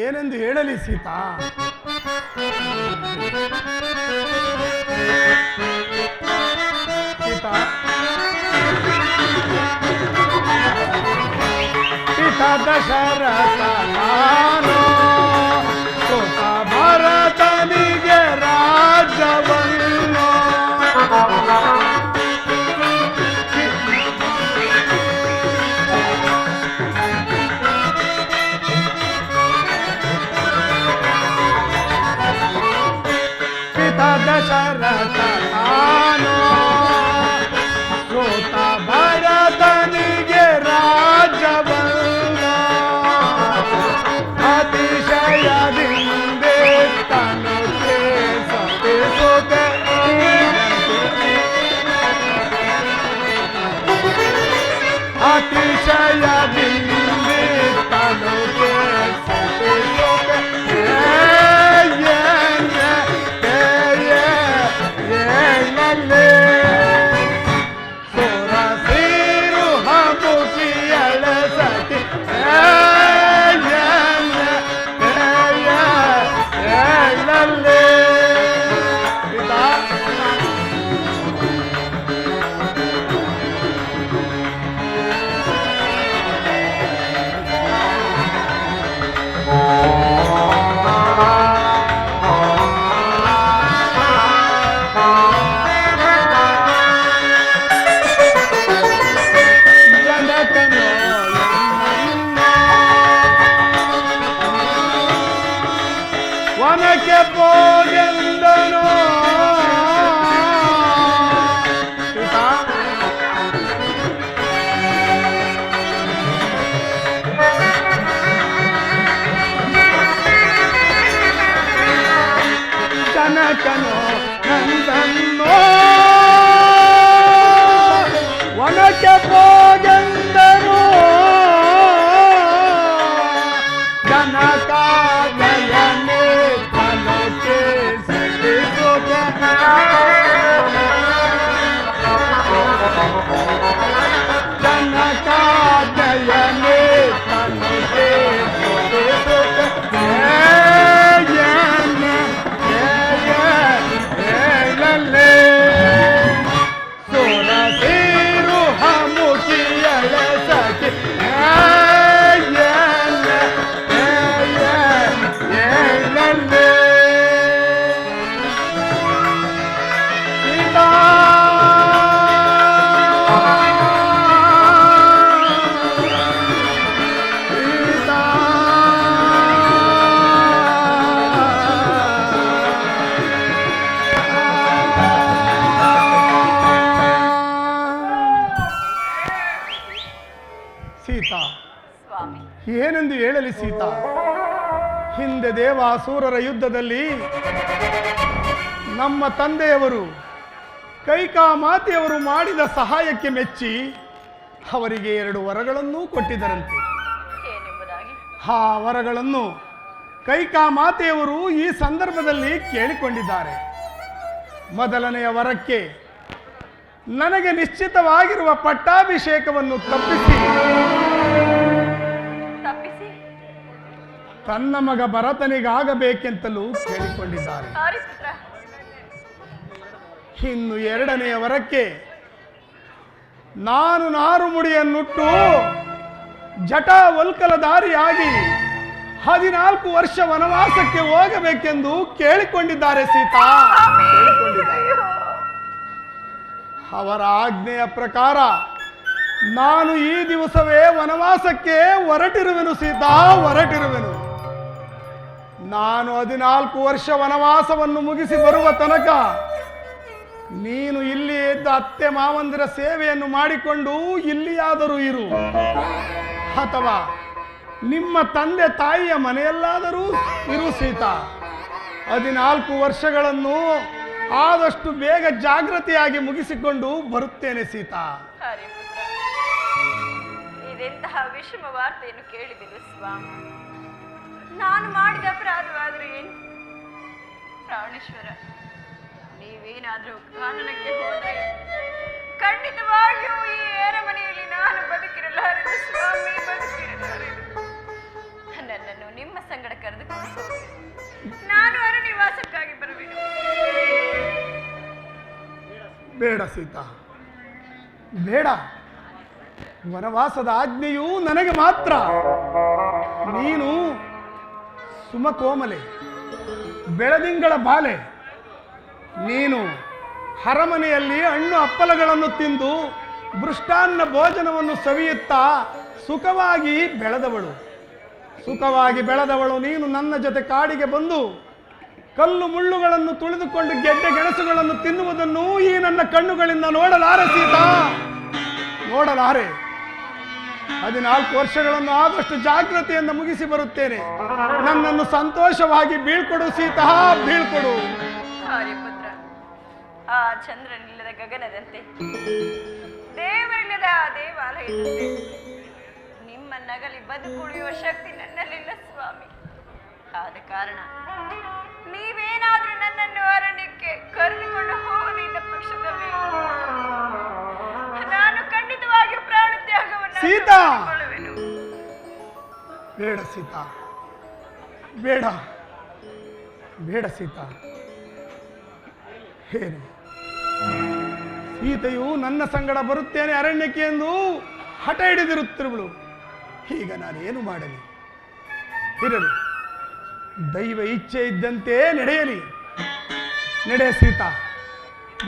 ಏನೆಂದು ಹೇಳಲಿ ಸೀತಾ? ಸೀತಾ, ಪಿತಾ ದಶರಥ ನಾನು ಸೋತ ಭರತನಿಗೆ ರಾಜ್ಯವನ್ನು ದಶರಥ ತಾನು ಸೋತ ಭರತನಿಗೆ ರಾಜ್ಯವಲ್ಲ ಅತಿಶಯದಿಂದ ತನು ಸೋತೆ ಅತಿಶಯದಿಂದ ತನು ವನಕ್ಕೆ ಹೋಗೆಂದನು ಸೀತಾ ಜನಕನು ನಂದನ್ನು ವನಕ್ಕೆ ಹೋಗೆಂದನು ಜನಕ ಹೇಳಲಿ ಸೀತಾ. ಹಿಂದೆ ದೇವಾಸೂರರ ಯುದ್ಧದಲ್ಲಿ ನಮ್ಮ ತಂದೆಯವರು ಕೈಕಾಮಾತೆಯವರು ಮಾಡಿದ ಸಹಾಯಕ್ಕೆ ಮೆಚ್ಚಿ ಅವರಿಗೆ 2 ವರಗಳನ್ನೂ ಕೊಟ್ಟಿದ್ದರಂತೆ. ಏನೆಂಬುದಾಗಿ? ಆ ವರಗಳನ್ನು ಕೈಕಾಮಾತೆಯವರು ಈ ಸಂದರ್ಭದಲ್ಲಿ ಕೇಳಿಕೊಂಡಿದ್ದಾರೆ. ಮೊದಲನೆಯ ವರಕ್ಕೆ ನನಗೆ ನಿಶ್ಚಿತವಾಗಿರುವ ಪಟ್ಟಾಭಿಷೇಕವನ್ನು ತಪ್ಪಿಸಿ ತನ್ನ ಮಗ ಭರತನಿಗಾಗಬೇಕೆಂತಲೂ ಕೇಳಿಕೊಂಡಿದ್ದಾರೆ. ಹರಿಪುತ್ರ, ಇನ್ನು 2ನೆಯ ವರಕ್ಕೆ ನಾನು ನಾರುಮುಡಿಯನ್ನುಟ್ಟು ಜಟಾವಲ್ಕಲಧಾರಿಯಾಗಿ 14 ವರ್ಷ ವನವಾಸಕ್ಕೆ ಹೋಗಬೇಕೆಂದು ಕೇಳಿಕೊಂಡಿದ್ದಾರೆ ಸೀತಾ. ಕೇಳಿಕೊಂಡಿದ್ದಾರೆ. ಅವರ ಆಜ್ಞೆಯ ಪ್ರಕಾರ ನಾನು ಈ ದಿವಸವೇ ವನವಾಸಕ್ಕೆ ಹೊರಟಿರುವೆನು ಸೀತಾ, ಹೊರಟಿರುವೆನು. ನಾನು 14 ವರ್ಷ ವನವಾಸವನ್ನು ಮುಗಿಸಿ ಬರುವ ತನಕ ನೀನು ಇಲ್ಲಿ ಇದ್ದ ಅತ್ತೆ ಮಾವಂದಿರ ಸೇವೆಯನ್ನು ಮಾಡಿಕೊಂಡು ಇಲ್ಲಿಯಾದರೂ ಇರು, ಅಥವಾ ನಿಮ್ಮ ತಂದೆ ತಾಯಿಯ ಮನೆಯಲ್ಲಾದರೂ ಇರು ಸೀತಾ. 14 ವರ್ಷಗಳನ್ನು ಆದಷ್ಟು ಬೇಗ ಜಾಗೃತಿಯಾಗಿ ಮುಗಿಸಿಕೊಂಡು ಬರುತ್ತೇನೆ ಸೀತಾ. ಹರಿಪುತ್ರ, ಇದೆಂತಹ ವಿಷಮ ವಾರ್ತೆಯನ್ನು ಕೇಳಿದೆನು ಸ್ವಾಮಿ. ನಾನು ಮಾಡಿದ ಅಪರಾಧವಾದರೂ ಏನು? ಪ್ರಾಣೇಶ್ವರ, ನೀವೇನಾದರೂ ಕಾನನಕ್ಕೆ ಹೋದರೆ ಖಂಡಿತವಾಗಿಯೂ ಈ ಅರಮನೆಯಲ್ಲಿ ನಾನು ಬದುಕಿರಲಾರೆನು ಸ್ವಾಮಿ, ಬದುಕಿರಲಾರೆನು. ನನ್ನನ್ನು ನಿಮ್ಮ ಸಂಗಡ ಕರೆದುಕೊಂಡು ಹೋಗಿ ನಾನು ಅರಣ್ಯವಾಸಕ್ಕಾಗಿ ಬರುವೆನು. ಬೇಡ ಸೀತಾ, ಬೇಡ. ವನವಾಸದ ಆಜ್ಞೆಯು ನನಗೆ ಮಾತ್ರ. ನೀನು ಸುಮಕೋಮಲೆ, ಬೆಳದಿಂಗಳ ಬಾಲೆ. ನೀನು ಅರಮನೆಯಲ್ಲಿ ಹಣ್ಣು ಹಪ್ಪಲಗಳನ್ನು ತಿಂದು ಮೃಷ್ಟಾನ್ನ ಭೋಜನವನ್ನು ಸವಿಯುತ್ತಾ ಸುಖವಾಗಿ ಬೆಳೆದವಳು ನೀನು ನನ್ನ ಜೊತೆ ಕಾಡಿಗೆ ಬಂದು ಕಲ್ಲು ಮುಳ್ಳುಗಳನ್ನು ತುಳಿದುಕೊಂಡು ಗೆಡ್ಡೆ ಗೆಣಸುಗಳನ್ನು ತಿನ್ನುವುದನ್ನು ಈ ನನ್ನ ಕಣ್ಣುಗಳಿಂದ ನೋಡಲಾರೆ ಸೀತಾ, ನೋಡಲಾರೆ. 14 ವರ್ಷಗಳನ್ನು ಆದಷ್ಟು ಜಾಗೃತಿಯಿಂದ ಮುಗಿಸಿ ಬರುತ್ತೇನೆ. ನನ್ನನ್ನು ಸಂತೋಷವಾಗಿ ಬೀಳ್ಕೊಡು ಸೀತಾ, ಬೀಳ್ಕೊಡು. ಹರಿಪುತ್ರ, ಆ ಚಂದ್ರನಿಲ್ಲದ ಗಗನದಂತೆ, ದೇವರಿಲ್ಲದ ಆ ದೇವಾಲಯದಂತೆ ನಿಮ್ಮ ನಗಲಿ ಬದುಕುಳಿಯುವ ಶಕ್ತಿ ನನ್ನಲ್ಲಿಲ್ಲ ಸ್ವಾಮಿ. ಆದ ಕಾರಣ ನೀವೇನಾದ್ರೂ ನನ್ನನ್ನು ಅರಣ್ಯಕ್ಕೆ ಕರೆದುಕೊಂಡು ಹೋಗದಿದ್ದ ಪಕ್ಷದಲ್ಲಿ ನಾನು ಖಂಡಿತವಾಗಿಯೂ ಪ್ರಾಣ ತ್ಯಾಗವನ್ನು ಸೀತಾ! ಮಾಡಿಕೊಳ್ಳುವೆನು. ಬೇಡ ಸೀತಾ, ಬೇಡ, ಬೇಡ ಸೀತಾ. ಏನು ಸೀತೆಯು ನನ್ನ ಸಂಗಡ ಬರುತ್ತೇನೆ ಅರಣ್ಯಕ್ಕೆ ಎಂದು ಹಠ ಹಿಡಿದಿರುತ್ತಿರುವಳು. ಈಗ ನಾನೇನು ಮಾಡಲಿ? ಇರಲಿ, ದೈವ ಇಚ್ಛೆ ಇದ್ದಂತೆ ನಡೆಯಲಿ. ನಡೆ ಸೀತಾ,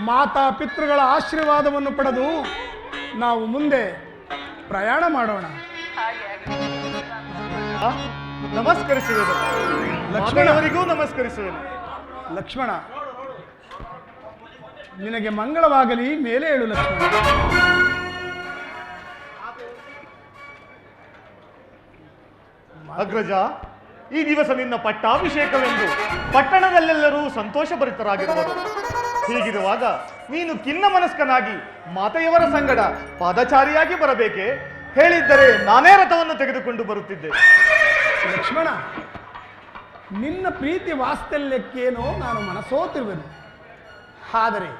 ಮಾತಾ ಪಿತೃಗಳ ಆಶೀರ್ವಾದವನ್ನು ಪಡೆದು ನಾವು ಮುಂದೆ ಪ್ರಯಾಣ ಮಾಡೋಣ. ಹಾಗೆ ಆಗಲಿ ಸ್ವಾಮಿ. ನಮಸ್ಕರಿಸುವೆನು. ಲಕ್ಷ್ಮಣವರಿಗೂ ನಮಸ್ಕರಿಸುವೆನು. ಲಕ್ಷ್ಮಣ, ನಿನಗೆ ಮಂಗಳವಾಗಲಿ. ಮೇಲೆ ಹೇಳು ಲಕ್ಷ್ಮಣ. ಅಗ್ರಜ, ಈ ದಿವಸ ನಿನ್ನ ಪಟ್ಟಾಭಿಷೇಕವೆಂದು ಪಟ್ಟಣದಲ್ಲೆಲ್ಲರೂ ಸಂತೋಷಭರಿತರಾಗಿರುವರು. ಹೀಗಿರುವಾಗ ನೀನು ಖಿನ್ನ ಮನಸ್ಕನಾಗಿ ಮಾತೆಯವರ ಸಂಗಡ ಪಾದಚಾರಿಯಾಗಿ ಬರಬೇಕೆ? ಹೇಳಿದ್ದರೆ ನಾನೇ ರಥವನ್ನು ತೆಗೆದುಕೊಂಡು ಬರುತ್ತಿದ್ದೆ. ಲಕ್ಷ್ಮಣ, ನಿನ್ನ ಪ್ರೀತಿ ವಾತ್ಸಲ್ಯಕ್ಕೇನೋ ನಾನು ಮನಸೋತಿರುವೆನು. ಆದರೆ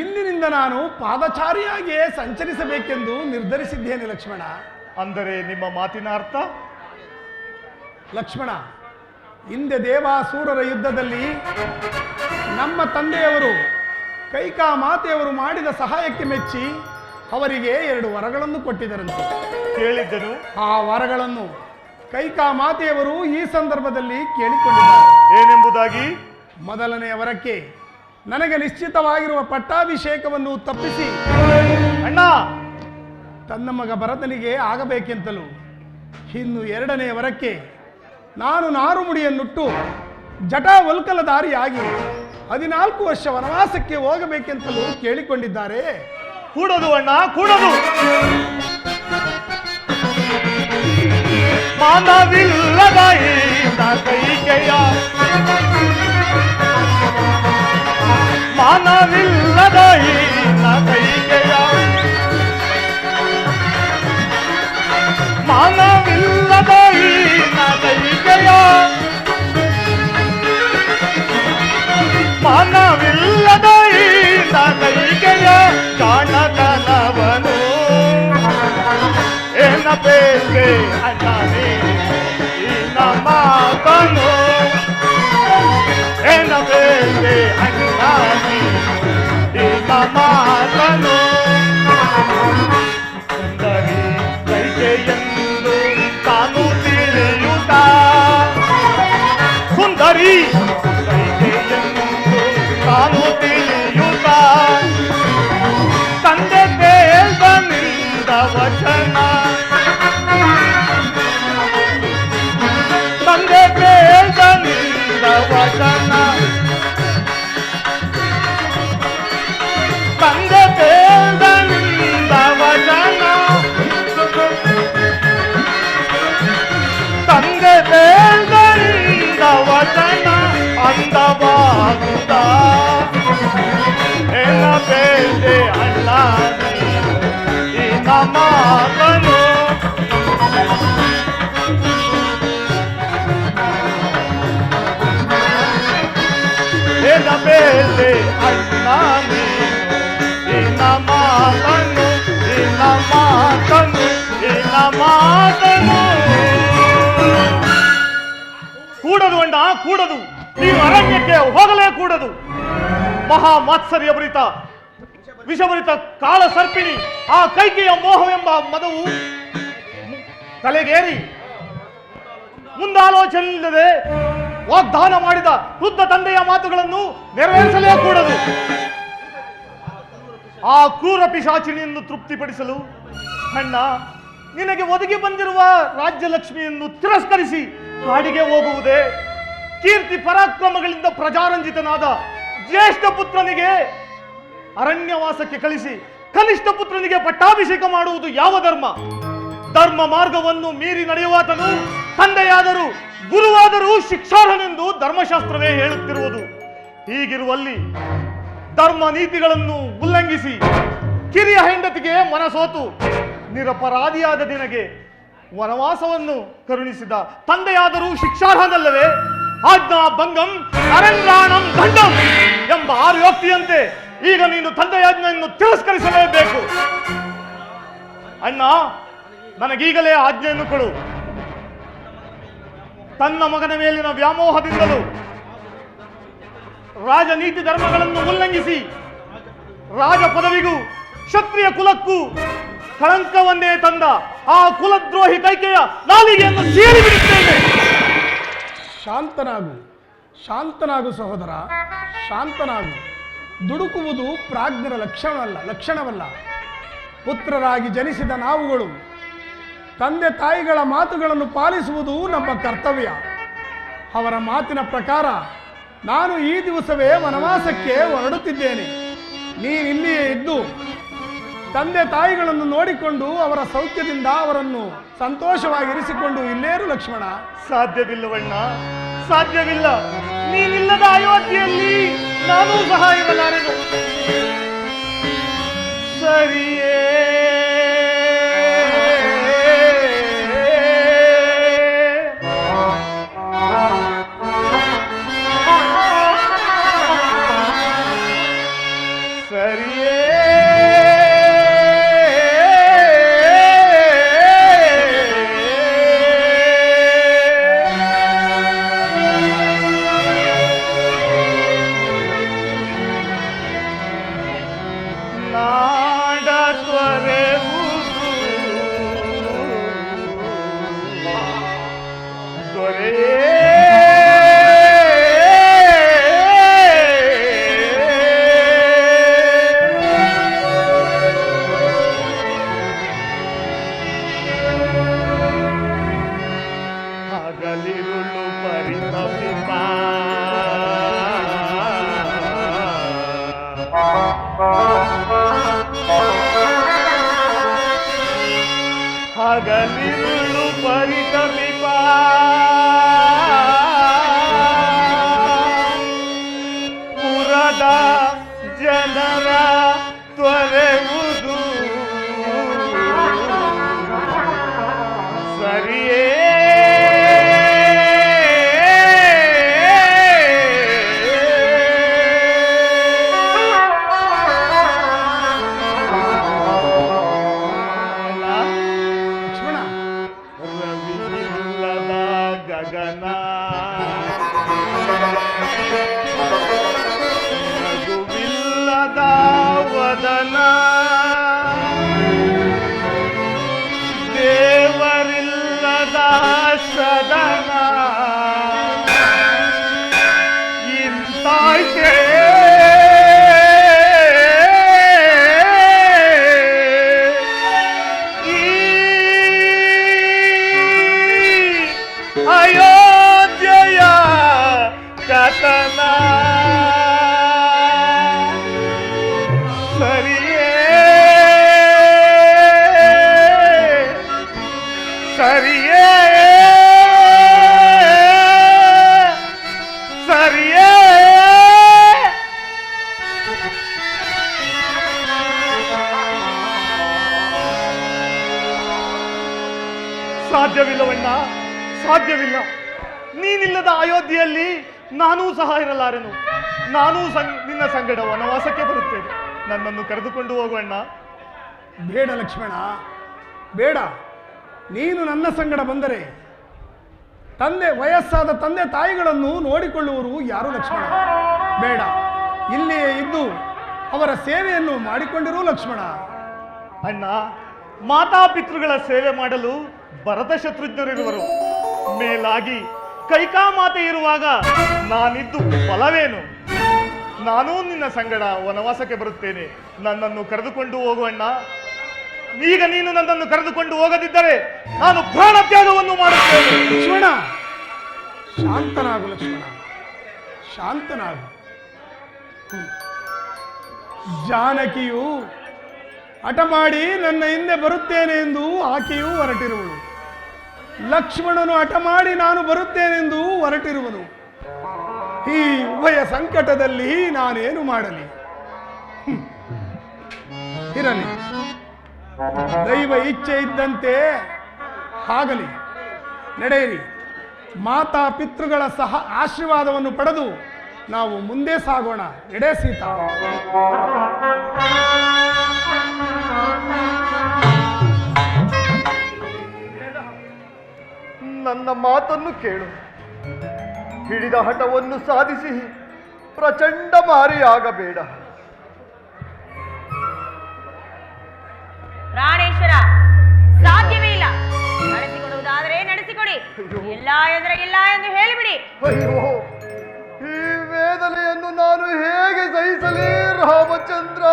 ಇಂದಿನಿಂದ ನಾನು ಪಾದಚಾರಿಯಾಗಿಯೇ ಸಂಚರಿಸಬೇಕೆಂದು ನಿರ್ಧರಿಸಿದ್ದೇನೆ ಲಕ್ಷ್ಮಣ. ಅಂದರೆ ನಿಮ್ಮ ಮಾತಿನ ಅರ್ಥ? ಲಕ್ಷ್ಮಣ, ಹಿಂದೆ ದೇವಾಸೂರರ ಯುದ್ಧದಲ್ಲಿ ನಮ್ಮ ತಂದೆಯವರು ಕೈಕಾಮಾತೆಯವರು ಮಾಡಿದ ಸಹಾಯಕ್ಕೆ ಮೆಚ್ಚಿ ಅವರಿಗೆ 2 ವರಗಳನ್ನು ಕೊಟ್ಟಿದ್ದರಂತೆ. ಕೇಳಿದ್ದನು. ಆ ವರಗಳನ್ನು ಕೈಕಾಮಾತೆಯವರು ಈ ಸಂದರ್ಭದಲ್ಲಿ ಕೇಳಿಕೊಂಡಿದ್ದಾರೆ. ಏನೆಂಬುದಾಗಿ? ಮೊದಲನೆಯ ವರಕ್ಕೆ ನನಗೆ ನಿಶ್ಚಿತವಾಗಿರುವ ಪಟ್ಟಾಭಿಷೇಕವನ್ನು ತಪ್ಪಿಸಿ ಅಣ್ಣ ತನ್ನ ಮಗ ಭರತನಿಗೆ ಆಗಬೇಕೆಂತಲೂ, ಇನ್ನು 2ನೇ ವರಕ್ಕೆ ನಾನು ನಾರುಮುಡಿಯನ್ನುಟ್ಟು ಜಟಾವಲ್ಕಲಧಾರಿಯಾಗಿ 14 ವರ್ಷ ವನವಾಸಕ್ಕೆ ಹೋಗಬೇಕೆಂತಲೂ ಕೇಳಿಕೊಂಡಿದ್ದಾರೆ. ಕೂಡದು ಅಣ್ಣ, ಕೂಡದು. ಮಾನವಿಲ್ಲದ ಈತ ಕೈಕೆಯ ಮಾನವಿಲ್ಲದ ಈತ ಕೈಕೆಯ ಮಾನವಿಲ್ಲದ ಈತ ಕೈಕೆಯ ಮಾನವಿಲ್ಲದ ಈತ ಕೈಕೆಯ ಜಾಣತನವನು ಏನ ಬೇಕೆ ಅಣ್ಣನೇ ಈನ ಮಾತನು ಏನ ಬೇಕೆ ಅಣ್ಣನೇ ಈನ ಮಾತನು ಸುಂದರಿ ಕೈಕೆಯೆಂದು ತಾನು ತಿಳಿಯುತ್ತ ಸುಂದರಿ ಕೈಕೆಯೆಂದು ತಾನು ತಿಳಿಯುತ್ತ ತಂದೆ ದೇವನಿಂದ ವಚನ ತಂದೆ ದೇವನಿಂದ ವಚನ ತಂದೆ ದೇವನಿಂದ ವಚನ ತಂದೆ ದೇವನಿಂದ ವಚನ ಅಂದವಾಗುತ್ತ ಏನ ಬೇಳೆ ಅಲ್ಲ ಈ ನಮ್ಮ ಮಗನು ಏನ ಬೇಳೆ ಅಲ್ಲ ಈ ನಮ್ಮ ಮಗನು ಈ ನಮ್ಮ ಮಗನು ಈ ನಮ್ಮ ಮಗನು ಕೂಡದು ಅಣ್ಣ ಕೂಡದು ನೀವು ಅರಣ್ಯಕ್ಕೆ ಹೋಗಲೇ ಕೂಡದು ಮಹಾ ಮಾತ್ಸರ್ಯ ಭರಿತ ವಿಷಭರಿತ ಕಾಳ ಸರ್ಪಿಣಿ ಆ ಕೈಕೆಯ ಮೋಹವೆಂಬ ಮದವು ತಲೆಗೇರಿ ಮುಂದಾಲೋಚನೆ ಇಲ್ಲದೆ ವಾಗ್ದಾನ ಮಾಡಿದ ವೃದ್ಧ ತಂದೆಯ ಮಾತುಗಳನ್ನು ನೆರವೇರಿಸಲೇ ಕೂಡದು ಆ ಕ್ರೂರ ಪಿಶಾಚಿನಿಯನ್ನು ತೃಪ್ತಿಪಡಿಸಲು ಅಣ್ಣ ನಿನಗೆ ಒದಗಿ ಬಂದಿರುವ ರಾಜ್ಯಲಕ್ಷ್ಮಿಯನ್ನು ತಿರಸ್ಕರಿಸಿ ಕಾಡಿಗೆ ಹೋಗುವುದೇ ಕೀರ್ತಿ ಪರಾಕ್ರಮಗಳಿಂದ ಪ್ರಜಾರಂಜಿತನಾದ ಜ್ಯೇಷ್ಠ ಪುತ್ರನಿಗೆ ಅರಣ್ಯವಾಸಕ್ಕೆ ಕಳಿಸಿ ಕನಿಷ್ಠ ಪುತ್ರನಿಗೆ ಪಟ್ಟಾಭಿಷೇಕ ಮಾಡುವುದು ಯಾವ ಧರ್ಮ? ಧರ್ಮ ಮಾರ್ಗವನ್ನು ಮೀರಿ ನಡೆಯುವಾತನು ತಂದೆಯಾದರೂ ಗುರುವಾದರೂ ಶಿಕ್ಷಾರ್ಹನೆಂದು ಧರ್ಮಶಾಸ್ತ್ರವೇ ಹೇಳುತ್ತಿರುವುದು. ಹೀಗಿರುವಲ್ಲಿ ಧರ್ಮ ನೀತಿಗಳನ್ನು ಉಲ್ಲಂಘಿಸಿ ಕಿರಿಯ ಹೆಂಡತಿಗೆ ಮನಸೋತು ನಿರಪರಾಧಿಯಾದ ನಿನಗೆ ವನವಾಸವನ್ನು ಕರುಣಿಸಿದ ತಂದೆಯಾದರೂ ಶಿಕ್ಷಾರ್ಹನಲ್ಲವೇ? ಆಜ್ಞಾ ಭಂಗಂ ನರೇಂದ್ರಾಣಂ ದಂಡಂ ಎಂಬ ಆರ್ಯೋಕ್ತಿಯಂತೆ ಈಗ ನೀನು ತಂದೆಯಾಜ್ಞೆಯನ್ನು ತಿರಸ್ಕರಿಸಲೇಬೇಕು. ಅಣ್ಣ, ನನಗೀಗಲೇ ಆಜ್ಞೆಯನ್ನು ಕೊಡು. ತನ್ನ ಮಗನ ಮೇಲಿನ ವ್ಯಾಮೋಹದಿಂದಲೂ ರಾಜನೀತಿ ಧರ್ಮಗಳನ್ನು ಉಲ್ಲಂಘಿಸಿ ರಾಜ ಪದವಿಗೂ ಕ್ಷತ್ರಿಯ ಕುಲಕ್ಕೂ ಕಳಂಕವನ್ನೇ ತಂದ ಆ ಕುಲದ್ರೋಹಿ ಕೈಕೆಯ ನಾಲಿಗೆಯನ್ನು ಸೀರಿಬಿಡುತ್ತೇನೆ. ಶಾಂತನಾಗು, ಶಾಂತನಾಗು ಸಹೋದರ, ಶಾಂತನಾಗು. ದುಡುಕುವುದು ಪ್ರಾಜ್ಞರ ಲಕ್ಷಣವಲ್ಲ. ಪುತ್ರರಾಗಿ ಜನಿಸಿದ ನಾವುಗಳು ತಂದೆ ತಾಯಿಗಳ ಮಾತುಗಳನ್ನು ಪಾಲಿಸುವುದು ನಮ್ಮ ಕರ್ತವ್ಯ. ಅವರ ಮಾತಿನ ಪ್ರಕಾರ ನಾನು ಈ ದಿವಸವೇ ವನವಾಸಕ್ಕೆ ಹೊರಡುತ್ತಿದ್ದೇನೆ. ನೀನಿಲ್ಲಿಯೇ ಇದ್ದು ತಂದೆ ತಾಯಿಗಳನ್ನು ನೋಡಿಕೊಂಡು ಅವರ ಸೌಖ್ಯದಿಂದ ಅವರನ್ನು ಸಂತೋಷವಾಗಿರಿಸಿಕೊಂಡು ಇಲ್ಲೇರು ಲಕ್ಷ್ಮಣ. ಸಾಧ್ಯವಿಲ್ಲವಣ್ಣ, ಸಾಧ್ಯವಿಲ್ಲ. ನೀನಿಲ್ಲದ ಅಯೋಧ್ಯೆಯಲ್ಲಿ ನಾನೂ ಸಹ ಇರಲಾರೆನು. ಸರಿಯೇ ಹಗಲಿರುಳು ಪರಿತಪಿಪ ಪುರದ ಜನರ ತೊರೆಯುವುದು ಸರಿಯೇ ನಗುವಿಲ್ಲದ ವದನ ದೇವರಿಲ್ಲದ ಸದನ ಇಂತಾಯ್ತೆ ಈ ಅಯೋಧ್ಯೆಯ ಕಥನ ಸರಿಯೇ ಸರಿಯೇ ಸರಿಯೇ ಸಾಧ್ಯವಿಲ್ಲವಣ್ಣ, ಸಾಧ್ಯವಿಲ್ಲ. ನೀನಿಲ್ಲದ ಅಯೋಧ್ಯೆಯಲ್ಲಿ ನಾನೂ ಸಹ ಇರಲಾರೆನು. ನಾನೂ ನಿನ್ನ ಸಂಗಡ ವನವಾಸಕ್ಕೆ ಬರುತ್ತೇನೆ. ನನ್ನನ್ನು ಕರೆದುಕೊಂಡು ಹೋಗುವಣ್ಣ. ಬೇಡ ಲಕ್ಷ್ಮಣ, ಬೇಡ. ನೀನು ನನ್ನ ಸಂಗಡ ಬಂದರೆ ವಯಸ್ಸಾದ ತಂದೆ ತಾಯಿಗಳನ್ನು ನೋಡಿಕೊಳ್ಳುವರು ಯಾರು ಲಕ್ಷ್ಮಣ? ಬೇಡ, ಇಲ್ಲಿಯೇ ಇದ್ದು ಅವರ ಸೇವೆಯನ್ನು ಮಾಡಿಕೊಂಡಿರು ಲಕ್ಷ್ಮಣ. ಅಣ್ಣ, ಮಾತಾಪಿತೃಗಳ ಸೇವೆ ಮಾಡಲು ಭರತ ಶತ್ರುಘ್ನರಿರುವರು. ಮೇಲಾಗಿ ಕೈಕಾ ಮಾತೆ ಇರುವಾಗ ನಾನಿದ್ದು ಫಲವೇನು? ನಾನೂ ನಿನ್ನ ಸಂಗಡ ವನವಾಸಕ್ಕೆ ಬರುತ್ತೇನೆ. ನನ್ನನ್ನು ಕರೆದುಕೊಂಡು ಹೋಗುವಣ್ಣ. ಈಗ ನೀನು ನನ್ನನ್ನು ಕರೆದುಕೊಂಡು ಹೋಗದಿದ್ದರೆ ನಾನು ಪ್ರಾಣ ತ್ಯಾಗವನ್ನು ಮಾಡುತ್ತೇನೆ. ಲಕ್ಷ್ಮಣ, ಶಾಂತನಾಗು ಲಕ್ಷ್ಮಣ, ಶಾಂತನಾಗು. ಜಾನಕಿಯು ಹಠ ಮಾಡಿ ನನ್ನ ಹಿಂದೆ ಬರುತ್ತೇನೆ ಎಂದು ಆಕೆಯೂ ಹೊರಟಿರುವಳು. ಲಕ್ಷ್ಮಣನು ಹಠ ಮಾಡಿ ನಾನು ಬರುತ್ತೇನೆಂದು ಹೊರಟಿರುವನು. ಈ ಉಭಯ ಸಂಕಟದಲ್ಲಿ ನಾನೇನು ಮಾಡಲಿ? ಇರಲಿ, ದೈವ ಇಚ್ಛೆ ಇದ್ದಂತೆ ಆಗಲಿ. ನಡೆಯಿರಿ. ಮಾತಾ ಪಿತೃಗಳ ಸಹ ಆಶೀರ್ವಾದವನ್ನು ಪಡೆದು ನಾವು ಮುಂದೆ ಸಾಗೋಣ. ಎಡೆ ಸೀತಾ. ನನ್ನ ಮಾತನ್ನು ಕೇಳು. ಹಿಡಿದ ಹಠವನ್ನು ಸಾಧಿಸಿ ಪ್ರಚಂಡ ಮಾರಿಯಾಗಬೇಡ. ಪ್ರಾಣೇಶ್ವರ, ಸಾಧ್ಯವೇ ಇಲ್ಲ. ನಡೆಸಿಕೊಡುವುದಾದರೆ ನಡೆಸಿಕೊಡಿ, ಇಲ್ಲ ಎಂದ್ರೆ ಇಲ್ಲ ಎಂದು ಹೇಳಿಬಿಡಿ. ಅಯ್ಯೋ, ಈ ವೇದನೆಯನ್ನು ನಾನು ಹೇಗೆ ಸಹಿಸಲಿ ರಾಮಚಂದ್ರ?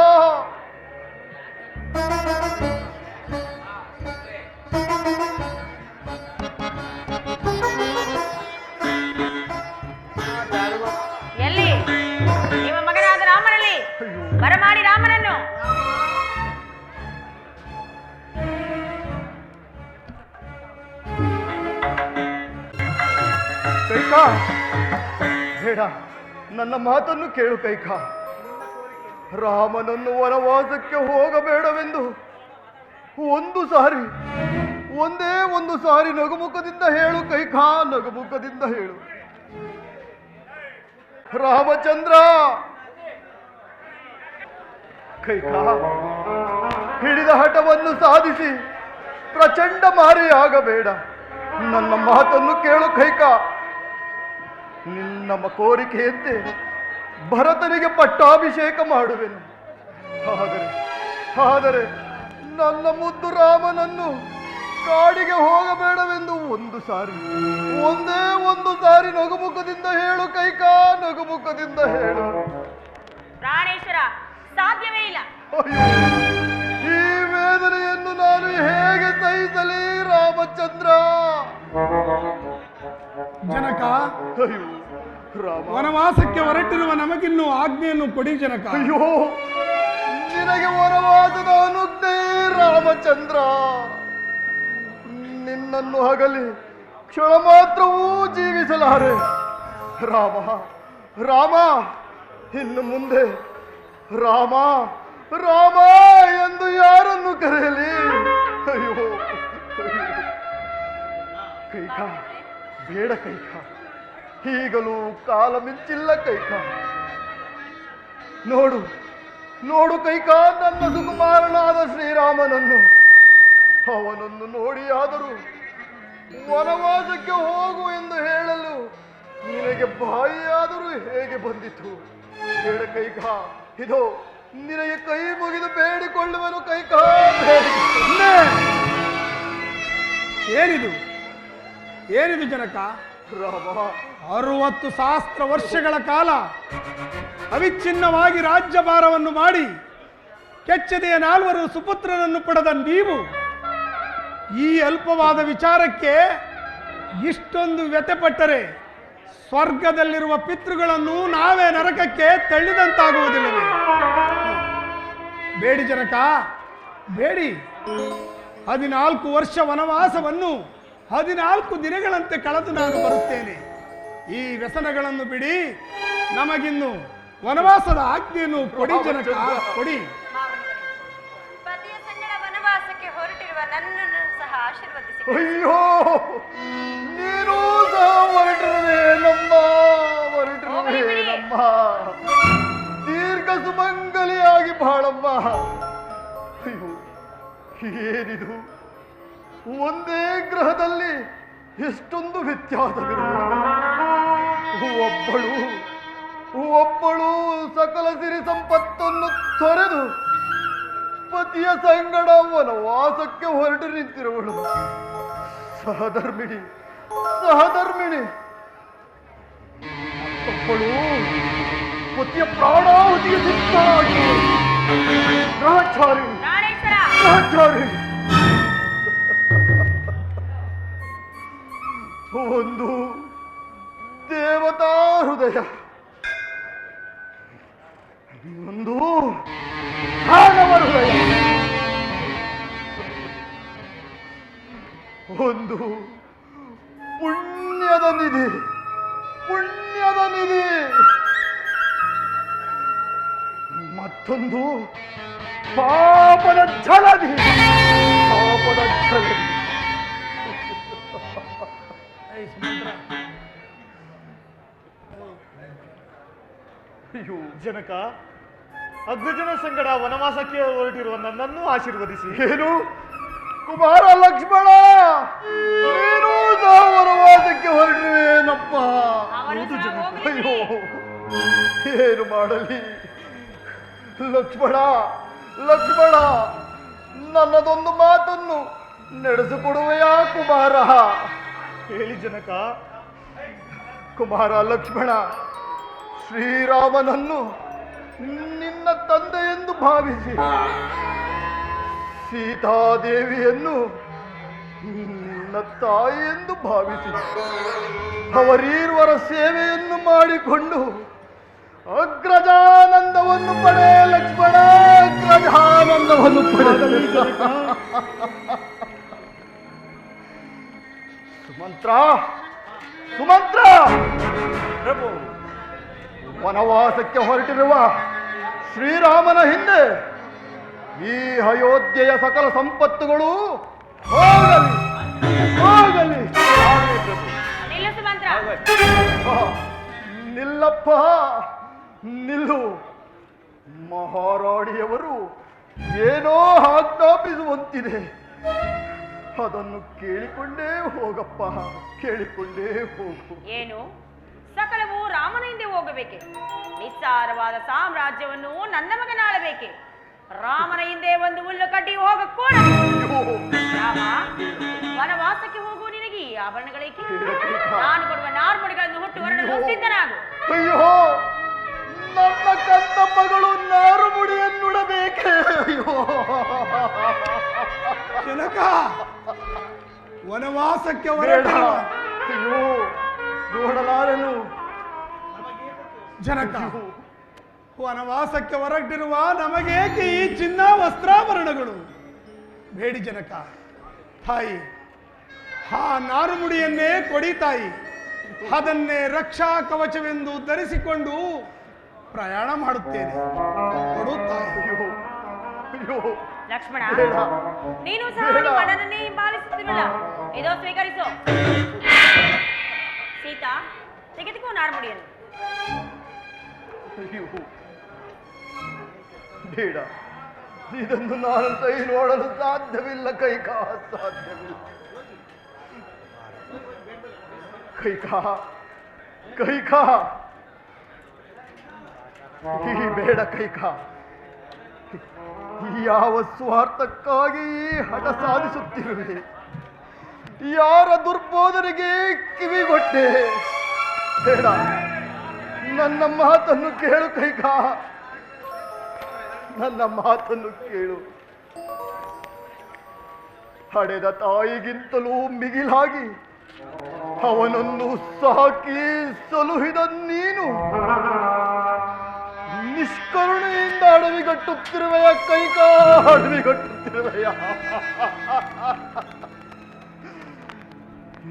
ಎಲ್ಲಿ ನಿಮ್ಮ ಮಗನಾದ ರಾಮನಲ್ಲಿ ಬರಮಾಡಿ ರಾಮನನ್ನು. ಕೈಕಾ, ಬೇಡ, ನನ್ನ ಮಾತನ್ನು ಕೇಳು ಕೈಕಾ. ರಾಮನನ್ನು ವನವಾಸಕ್ಕೆ ಹೋಗಬೇಡವೆಂದು ಒಂದೇ ಒಂದು ಸಾರಿ ನಗುಮುಖದಿಂದ ಹೇಳು ಕೈಕಾ, ನಗುಮುಖದಿಂದ ಹೇಳು. ರಾಮಚಂದ್ರ, ಕೈಕಾ, ಹಿಡಿದ ಹಠವನ್ನು ಸಾಧಿಸಿ ಪ್ರಚಂಡ ಮಾರಿಯಾಗಬೇಡ. ನನ್ನ ಮಾತನ್ನು ಕೇಳು ಕೈಕಾ. ನಿನ್ನ ಕೋರಿಕೆಯಂತೆ ಭರತನಿಗೆ ಪಟ್ಟಾಭಿಷೇಕ ಮಾಡುವೆನು. ಆದರೆ ನನ್ನ ಮುದ್ದು ರಾಮನನ್ನು ಕಾಡಿಗೆ ಹೋಗಬೇಡವೆಂದು ಒಂದೇ ಒಂದು ಸಾರಿ ನಗುಮುಖದಿಂದ ಹೇಳು ಕೈಕಾ, ನಗುಮುಖದಿಂದ ಹೇಳು. ಪ್ರಾಣೇಶ್ವರ, ಸಾಧ್ಯವೇ ಇಲ್ಲ. ಈ ವೇದನೆಯನ್ನು ನಾನು ಹೇಗೆ ಸಹಿಸಲಿ ರಾಮಚಂದ್ರ? ಜನಕ, ರಾಮ, ವನವಾಸಕ್ಕೆ ಹೊರಟಿರುವ ನಮಗಿನ್ನೂ ಆಜ್ಞೆಯನ್ನು ಕೊಡಿ ಜನಕ. ಅಯ್ಯೋ, ನಿನಗೆ ವನವಾಸದ ಅನುಜ್ಞೆ ರಾಮಚಂದ್ರ. ನಿನ್ನನ್ನು ಹಗಲಿ ಕ್ಷಣ ಮಾತ್ರವೂ ಜೀವಿಸಲಾರೆ. ರಾಮ ರಾಮ, ಇನ್ನು ಮುಂದೆ ರಾಮ ರಾಮ ಎಂದು ಯಾರನ್ನು ಕರೆಯಲಿ? ಅಯ್ಯೋ ಕೈಕ, ಬೇಡ ಕೈಕ, ಈಗಲೂ ಕಾಲ ಮಿಂಚಿಲ್ಲ ಕೈಕ. ನೋಡು ನೋಡು ಕೈಕ, ನನ್ನ ಸುಕುಮಾರನಾದ ಶ್ರೀರಾಮನನ್ನು. ಅವನನ್ನು ನೋಡಿಯಾದರೂ ವನವಾಸಕ್ಕೆ ಹೋಗು ಎಂದು ಹೇಳಲು ನಿನಗೆ ಬಾಯಿಯಾದರೂ ಹೇಗೆ ಬಂದಿತು? ಬೇಡ ಕೈಕ, ಇದು ನಿನಗೆ ಕೈ ಮುಗಿದು ಬೇಡಿಕೊಳ್ಳುವನು ಕೈಕ. ಏನಿದು ಏನಿದು ಜನಕ? ರಾಮ, 60 ಸಹಸ್ರ ವರ್ಷಗಳ ಕಾಲ ಅವಿಚ್ಛಿನ್ನವಾಗಿ ರಾಜ್ಯಭಾರವನ್ನು ಮಾಡಿ ಕೆಚ್ಚದೆಯ 4 ಸುಪುತ್ರರನ್ನು ಪಡೆದ ನೀವು ಈ ಅಲ್ಪವಾದ ವಿಚಾರಕ್ಕೆ ಇಷ್ಟೊಂದು ವ್ಯಥೆಪಟ್ಟರೆ ಸ್ವರ್ಗದಲ್ಲಿರುವ ಪಿತೃಗಳನ್ನು ನಾವೇ ನರಕಕ್ಕೆ ತಳ್ಳಿದಂತಾಗುವುದಿಲ್ಲವೇ? ಬೇಡಿ ಜನಕ, ಬೇಡಿ. 14 ವರ್ಷ ವನವಾಸವನ್ನು 14 ದಿನಗಳಂತೆ ಕಳೆದು ನಾನು ಬರುತ್ತೇನೆ. ಈ ವ್ಯಸನಗಳನ್ನು ಬಿಡಿ, ನಮಗಿನ್ನು ವನವಾಸದ ಆಜ್ಞೆಯನ್ನು ಕೊಡಿ ಜನಕ, ಕೊಡಿ. ಪತಿಯ ಸಂಗಡ ವನವಾಸಕ್ಕೆ ಹೊರಟಿರುವ ನನ್ನನ್ನು ಸಹ ಆಶೀರ್ವದಿಸಿ. ಅಯ್ಯೋ, ನೀನು ಸಹ ಹೊರಟಿರುವೆ ನಮ್ಮ, ಹೊರಟಿರುವೆ ನಮ್ಮ. ದೀರ್ಘ ಸುಮಂಗಲಿಯಾಗಿ ಬಾಳಮ್ಮ. ಅಯ್ಯೋ, ಏನಿದು? ಒಂದೇ ಗ್ರಹದಲ್ಲಿ ಎಷ್ಟೊಂದು ವ್ಯತ್ಯಾಸವಿರುವುದು. ಒಬ್ಬಳು ಸಕಲ ಸಿರಿ ಸಂಪತ್ತನ್ನು ತೊರೆದು ಪತಿಯ ಸಂಗಡ ವನವಾಸಕ್ಕೆ ಹೊರಟು ನಿಂತಿರುವಳು. ಸಹಧರ್ಮಿಣಿ ಮತ್ತೊಬ್ಬಳು ಪತಿಯ ಪ್ರಾಣಾಹುತಿಗೆ ಸಿದ್ಧವಾಗಿ ಗ್ರಹಚಾರಿ. ಒಂದು ದೇವತಾ ಹೃದಯ, ಒಂದು ಮಾನವ ಹೃದಯ, ಒಂದು ಪುಣ್ಯದ ನಿಧಿ, ಮತ್ತೊಂದು ಪಾಪದ ಛಲದಿ. ಅಯ್ಯೋ ಜನಕ, ಅಗ್ರಜನ ಸಂಗಡ ವನವಾಸಕ್ಕೆ ಹೊರಟಿರುವ ನನ್ನನ್ನು ಆಶೀರ್ವದಿಸಿ. ಏನು ಕುಮಾರ ಲಕ್ಷ್ಮಣ, ನೀನು ಸಹ ವನವಾಸಕ್ಕೆ ಹೊರಟಿರುವೇನಪ್ಪ? ಅಯ್ಯೋ, ಏನು ಮಾಡಲಿ ಲಕ್ಷ್ಮಣ, ನನ್ನದೊಂದು ಮಾತನ್ನು ನಡೆಸಿಕೊಡುವೆಯಾ ಕುಮಾರ? ಹೇಳಿ ಜನಕ. ಕುಮಾರ ಲಕ್ಷ್ಮಣ, ಶ್ರೀರಾಮನನ್ನು ನಿನ್ನ ತಂದೆ ಎಂದು ಭಾವಿಸಿ, ಸೀತಾದೇವಿಯನ್ನು ನಿನ್ನ ತಾಯಿ ಎಂದು ಭಾವಿಸಿ, ಅವರೀರ್ವರ ಸೇವೆಯನ್ನು ಮಾಡಿಕೊಂಡು ಅಗ್ರಜಾನಂದವನ್ನು ಪಡೆ ಲಕ್ಷ್ಮಣ, ಅಗ್ರಜಾನಂದವನ್ನು ಪಡೆ. ಸುಮಂತ್ರ ಪ್ರಭು, ವನವಾಸಕ್ಕೆ ಹೊರಟಿರುವ ಶ್ರೀರಾಮನ ಹಿಂದೆ ಈ ಅಯೋಧ್ಯೆಯ ಸಕಲ ಸಂಪತ್ತುಗಳು ಹೋಗಲಿ. ನಿಲ್ಲಪ್ಪ, ನಿಲ್ಲು. ಮಹಾರಾಣಿಯವರು ಏನೋ ಆಜ್ಞಾಪಿಸುವಂತಿದೆ, ಅದನ್ನು ಕೇಳಿಕೊಂಡೇ ಹೋಗಪ್ಪ, ಕೇಳಿಕೊಂಡೇ ಹೋಗು. ಏನು? ಸಕಲವು ರಾಮನ ಹಿಂದೆ ಹೋಗಬೇಕೆ? ನಿಸ್ಸಾರವಾದ ಸಾಮ್ರಾಜ್ಯವನ್ನು ನನ್ನ ಮಗನಾಳಬೇಕೆ? ರಾಮನ ಹಿಂದೆ ಒಂದು ಹುಲ್ಲು ಕಡ್ಡಿ ಹೋಗக்கூಡ. ರಾಮ, ವನವಾಸಕ್ಕೆ ಹೋಗುವ ನಿನಗೆ ಈ ಆಭರಣಗಳೇಕೆ? ನಾನು ಕೊಡುವ ನಾರ್ಮಡಿಗಳನ್ನು ಹುಟ್ಟು ಹೊರಡಲು ಸಿದ್ಧನಾಗು. ಅಯ್ಯೋ, ನನ್ನ ಕಂದ ಮಗಳು ನಾರು ಮುಡಿಯನ್ನುಡಬೇಕೆ? ಅಯ್ಯೋ ಜನಕ, ವನವಾಸಕ್ಕೆ ಹೊರಟಿರುವ ಅಯ್ಯೋ ನೋಡಲಾರೆನು. ಜನಕ, ವನವಾಸಕ್ಕೆ ಹೊರಟಿರುವ ನಮಗೇಕೆ ಈ ಚಿನ್ನ ವಸ್ತ್ರಾಭರಣಗಳು? ಬೇಡಿ ಜನಕ. ತಾಯಿ, ಆ ನಾರುಮುಡಿಯನ್ನೇ ಕೊಡಿ ತಾಯಿ. ಅದನ್ನೇ ರಕ್ಷಾ ಕವಚವೆಂದು ಧರಿಸಿಕೊಂಡು ಪ್ರಯಾಣ ಮಾಡುತ್ತೇನೆ. ಕೊಡು ತಾಯಿ. ಅಯ್ಯೋ ಲಕ್ಷ್ಮಣ, ಬೇಡ. ನೀನು ಸಹ ನಿಮ್ಮ ಅಣ್ಣನನ್ನೇ ಹಿಂಬಾಲಿಸುತ್ತಿರಲ್ಲ. ಇದೋ ಸ್ವೀಕರಿಸು. ಸೀತಾ, ತೆಗೆದುಕೋ ನಾರ್ಮುಡಿಯನ್ನು. ಅಯ್ಯೋ ಬೇಡ, ಇದನ್ನು ನಾನು ಕೈ ನೋಡಲು ಸಾಧ್ಯವಿಲ್ಲ ಕೈಕಾ, ಸಾಧ್ಯವಿಲ್ಲ ಕೈಕಾ, ಕೈಕಾ. ಈ ಬೇಡ ಕೈಕಾ. ಯಾವ ಸ್ವಾರ್ಥಕ್ಕಾಗಿ ಈ ಹಠ ಸಾಧಿಸುತ್ತಿರುವೆ? ಯಾರ ದುರ್ಬೋಧನೆಗೆ ಕಿವಿಗೊಟ್ಟೆ? ಬೇಡ, ನನ್ನ ಮಾತನ್ನು ಕೇಳು ಕೈಕಾ, ನನ್ನ ಮಾತನ್ನು ಕೇಳು. ಹಡೆದ ತಾಯಿಗಿಂತಲೂ ಮಿಗಿಲಾಗಿ ಅವನನ್ನು ಸಾಕಿ ಸಲುಹಿದ ನೀನು ನಿಷ್ಕರುಣೆಯಿಂದ ಅಡವಿಗಟ್ಟುತ್ತಿರುವೆಯ ಕೈಕಾ, ಅಡವಿಗಟ್ಟುತ್ತಿರುವೆಯ.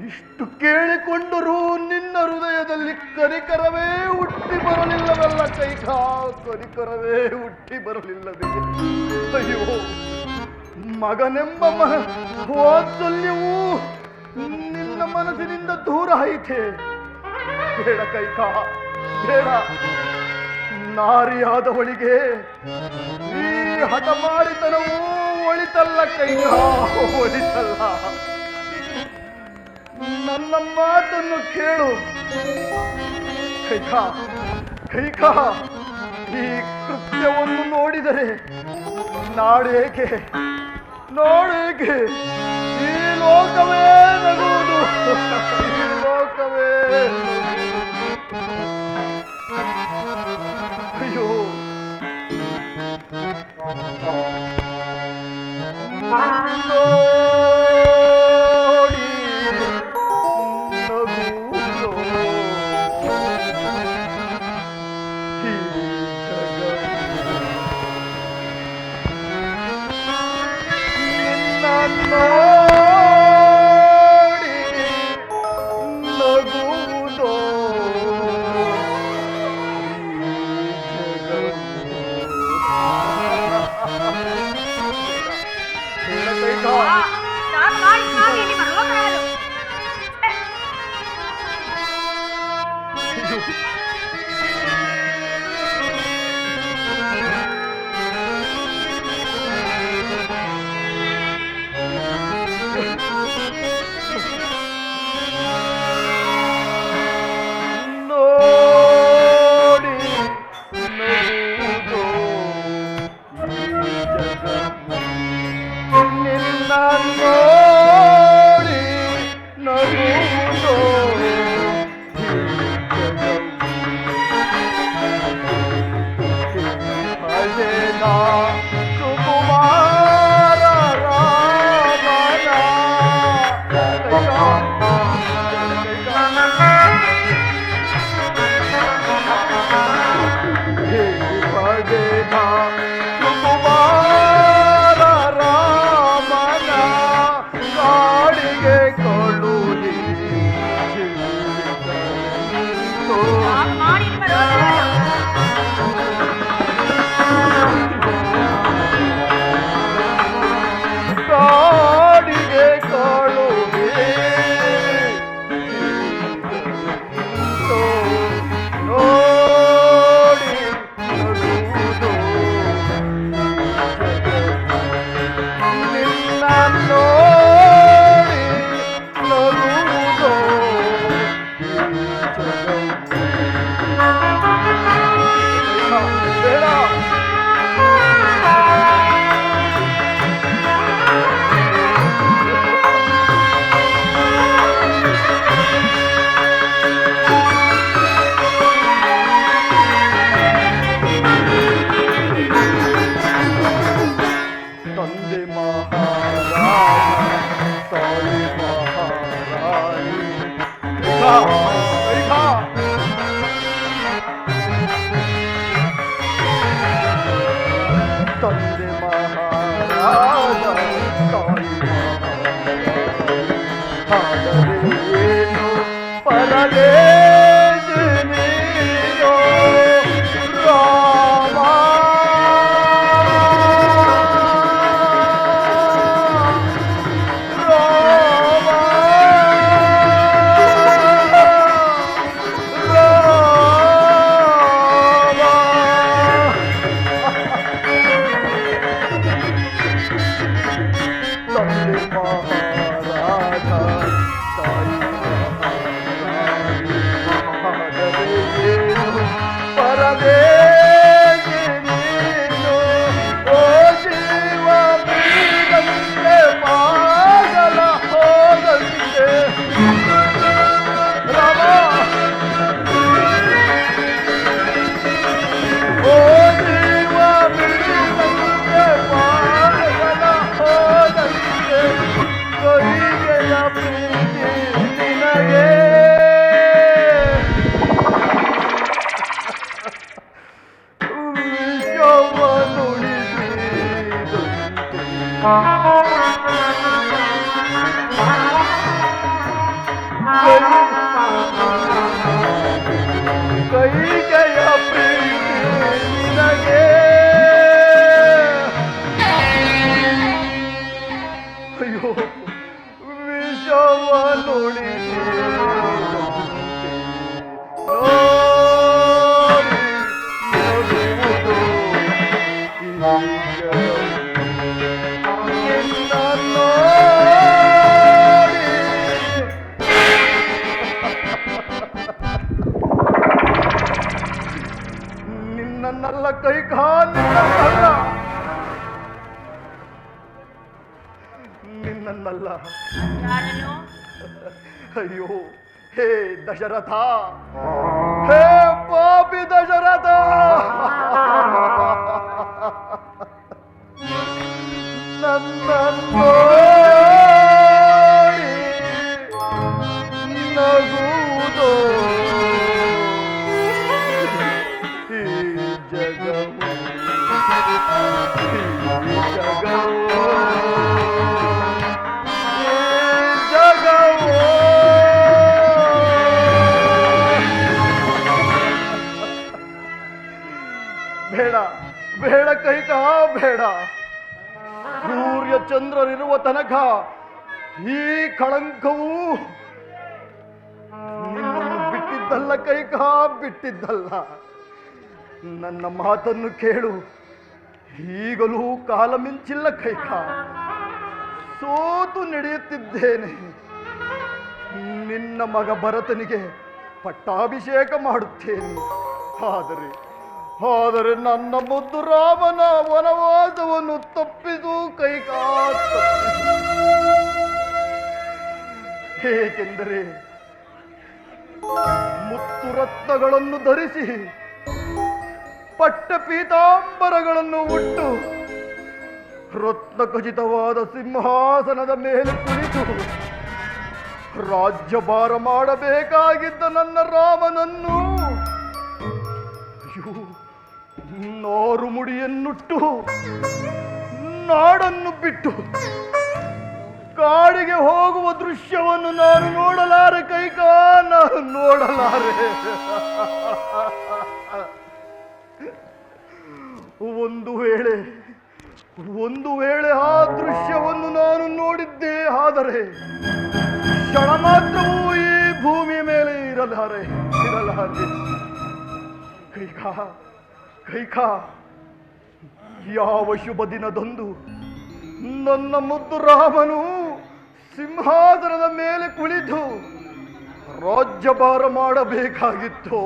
ಇಷ್ಟು ಕೇಳಿಕೊಂಡರೂ ನಿನ್ನ ಹೃದಯದಲ್ಲಿ ಕನಿಕರವೇ ಹುಟ್ಟಿ ಬರಲಿಲ್ಲವಲ್ಲ ಕೈಕಾ, ಕನಿಕರವೇ ಹುಟ್ಟಿ ಬರಲಿಲ್ಲವೇ? ಅಯ್ಯೋ, ಮಗನೆಂಬ ವಾತ್ಸಲ್ಯವೂ ನಿನ್ನ ಮನಸ್ಸಿನಿಂದ ದೂರ ಆಯಿತೆ. ಬೇಡ ಕೈಕಾ, ಬೇಡ. ನಾರಿಯಾದವಳಿಗೆ ಈ ಹಠಮಾರಿತನವೂ ಒಳಿತಲ್ಲ ಕೈಕಾ, ಒಳಿತಲ್ಲ. ನನ್ನ ಮಾತನ್ನು ಕೇಳು ಕೈಕಾ, ಕೈಕಾ. ಈ ಕೃತ್ಯವನ್ನು ನೋಡಿದರೆ ನಾಡೇಕೆ, ನೋಡೇಕೆ ಈ ಲೋಕವೇ ನಗುವುದು, ಈ ಲೋಕವೇ. ಅಯ್ಯೋ ಬರಬೇಕೆ ನೀನು ಓ ಜೀವ ಬಿಡದಂತೆ ಪಾಗಲ ಹೋದಂತೆ ರಾಮ ಓ ಜೀವ ಬಿಡದಂತೆ ಪಾಗಲ ಹೋದಂತೆ ಕೈಗೆಯ ಪ್ರೀತಿ ನಿನಗೆ ಕೈಗೆಯ ಪ್ರೀತಿ ನಿನಗೆ ಅಯ್ಯೋ ವಿಷವ ನುಡಿಸಿ ನೋಡಿ ನಗುವುದು ಈಗ ನಿನ್ನ ನೋಡಿ ನಿನ್ನನ್ನಲ್ಲ ಕೈಕಾ ನಿನ್ನನ್ನಲ್ಲ ಯಾರನ್ನು? ಅಯ್ಯೋ ಹೇ ದಶರಥ ಹೇ ಪಾಪಿ ದಶರಥ ನನ್ನನ್ನು ನಗುವುದೋ ಈ ಜಗವು ಈ ಜಗವು ಈ ಜಗವು ಬೇಡ ಬೇಡ ಕೈಕಾ ಬೇಡ ಸೂರ್ಯ ಚಂದ್ರರಿರುವ ತನಕ ಈ ಕಳಂಕವು ನಿನ್ನನ್ನು ಬಿಟ್ಟಿದ್ದಲ್ಲ ಕೈಕಾ ಬಿಟ್ಟಿದ್ದಲ್ಲ ನನ್ನ ಮಾತನ್ನು ಕೇಳು ಈಗಲೂ ಕಾಲ ಮಿಂಚಿಲ್ಲ ಕೈಕಾ ಸೋತು ನಡೆಯುತ್ತಿದ್ದೇನೆ ನಿನ್ನ ಮಗ ಭರತನಿಗೆ ಪಟ್ಟಾಭಿಷೇಕ ಮಾಡುತ್ತೇನೆ ಆದರೆ ನನ್ನ ಮುದ್ದು ರಾಮನ ವನವಾಸವನ್ನು ತಪ್ಪಿಸು ಕೈಕಾ ತಪ್ಪಿಸು. ಏಕೆಂದರೆ ಮುತ್ತು ರತ್ನಗಳನ್ನು ಧರಿಸಿ ಪಟ್ಟ ಪೀತಾಂಬರಗಳನ್ನು ಉಟ್ಟು ರತ್ನ ಖಚಿತವಾದ ಸಿಂಹಾಸನದ ಮೇಲೆ ಕುಳಿತು ರಾಜ್ಯಭಾರ ಮಾಡಬೇಕಾಗಿದ್ದ ನನ್ನ ರಾಮನನ್ನು ನಾರು ಮುಡಿಯನ್ನುಟ್ಟು ನಾಡನ್ನು ಬಿಟ್ಟು ಕಾಡಿಗೆ ಹೋಗುವ ದೃಶ್ಯವನ್ನು ನಾನು ನೋಡಲಾರೆ ಕೈಕಾ ನಾನು ನೋಡಲಾರೆ ಒಂದು ವೇಳೆ ಆ ದೃಶ್ಯವನ್ನು ನಾನು ನೋಡಿದ್ದೇ ಆದರೆ ಕ್ಷಣ ಮಾತ್ರವೂ ಈ ಭೂಮಿಯ ಮೇಲೆ ಇರಲಾರೆ ಕೈಕಾ ಯಾವ ಶುಭ ದಿನದಂದು ನನ್ನ ಮುದ್ದು ರಾಮನು ಸಿಂಹಾಸನದ ಮೇಲೆ ಕುಳಿತು ರಾಜ್ಯಭಾರ ಮಾಡಬೇಕಾಗಿತ್ತು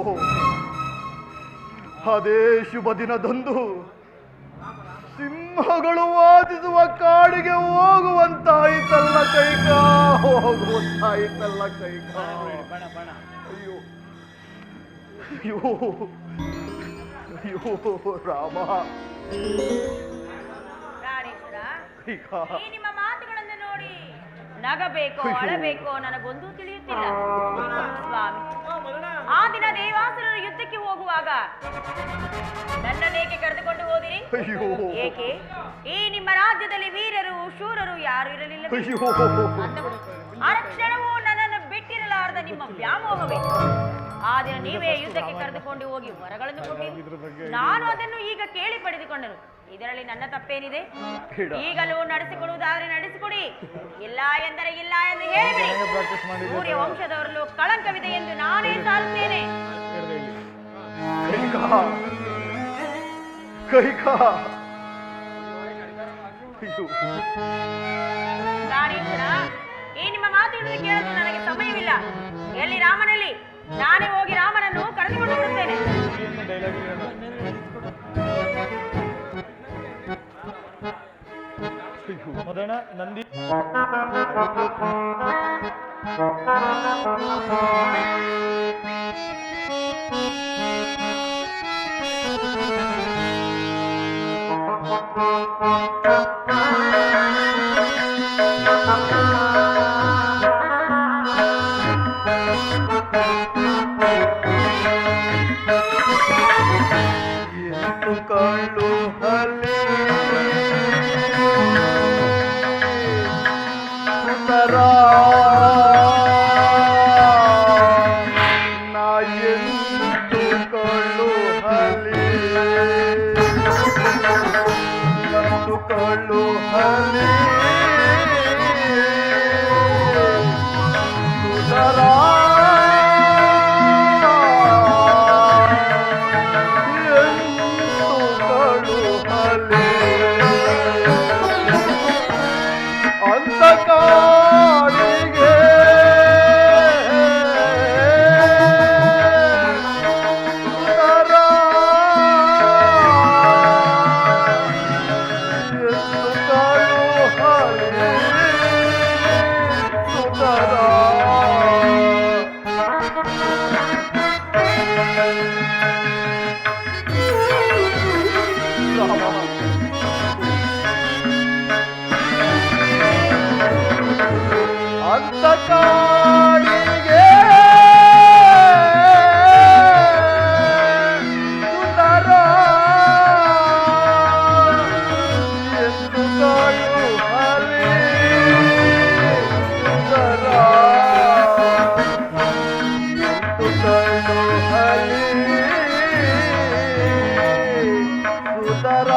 ಅದೇ ಶುಭ ದಿನದಂದು ಸಿಂಹಗಳು ವಾದಿಸುವ ಕಾಡಿಗೆ ಹೋಗುವಂತಾಯಿತಲ್ಲ ಕೈಕಾ ಅಯ್ಯೋ ರಾಮ ಪ್ರಾಣೇಶ್ವರ, ಈ ನಿಮ್ಮ ಮಾತುಗಳನ್ನು ನೋಡಿ ನಗಬೇಕೋ ಅಳಬೇಕೋ ನನಗೊಂದೂ ತಿಳಿಯುತ್ತಿಲ್ಲ. ಸ್ವಾಮಿ, ಆ ದಿನ ದೇವಾಸುರರು ಯುದ್ಧಕ್ಕೆ ಹೋಗುವಾಗ ನನ್ನನ್ನೇಕೆ ಕರೆದುಕೊಂಡು ಹೋದಿರಿ? ಏಕೆ? ಈ ನಿಮ್ಮ ರಾಜ್ಯದಲ್ಲಿ ವೀರರು ಶೂರರು ಯಾರು ಇರಲಿಲ್ಲ. ಅರಕ್ಷಣವೂ ನನ್ನನ್ನು ಬಿಟ್ಟಿರಲಾರದ ನಿಮ್ಮ ವ್ಯಾಮೋಹವೇ ಆ ದಿನ ನೀವೇ ಯುದ್ಧಕ್ಕೆ ಕರೆದುಕೊಂಡು ಹೋಗಿ ವರಗಳನ್ನು ಕೊಟ್ಟಿರಿ. ನಾನು ಅದನ್ನು ಈಗ ಕೇಳಿ ಪಡೆದುಕೊಂಡನು. ಇದರಲ್ಲಿ ನನ್ನ ತಪ್ಪೇನಿದೆ? ಈಗಲೂ ನಡೆಸಿಕೊಡುವುದಾದ್ರೆ ನಡೆಸಿಕೊಡಿ, ಇಲ್ಲ ಎಂದರೆ ಇಲ್ಲ ಎಂದು ಹೇಳಿಬಿಡಿ. ಸೂರ್ಯ ವಂಶದವರಲ್ಲೂ ಕಳಂಕವಿದೆ ಎಂದು ನಾನೇ ಸಾರುತ್ತೇನೆ. ಪ್ರಾಣೇಶ್ವರ, ಈ ನಿಮ್ಮ ಮಾತುಗಳನ್ನು ಕೇಳಲು ನನಗೆ ಸಮಯವಿಲ್ಲ. ಎಲ್ಲಿ ರಾಮನಲ್ಲಿ? ನಾನೇ ಹೋಗಿ ರಾಮನನ್ನು ಕರೆದುಕೊಂಡು ಬರುತ್ತೇನೆ. ನಂದಿ ಕಳು ಹಲಿ ಸುಂದರ ನಾ ಎಂದು ಕಳು ಹಲಿ ಎಂದು ಕಳು ಹಲಿ ಸುಂದರ ಕಾಡಿಗೆ ಸುಂದರ ಎಂದು ಕಾಡು ಹಲೆ ಸುಂದರ ಅಂತ ಕಾಡಿಗೆ ಸುಂದರ ಎಂದು ಕಾಡು ಹಲಿ ಸುಂದರ ಎಂದು ಕಾಡು ಹಲಿ ಸುಂದರ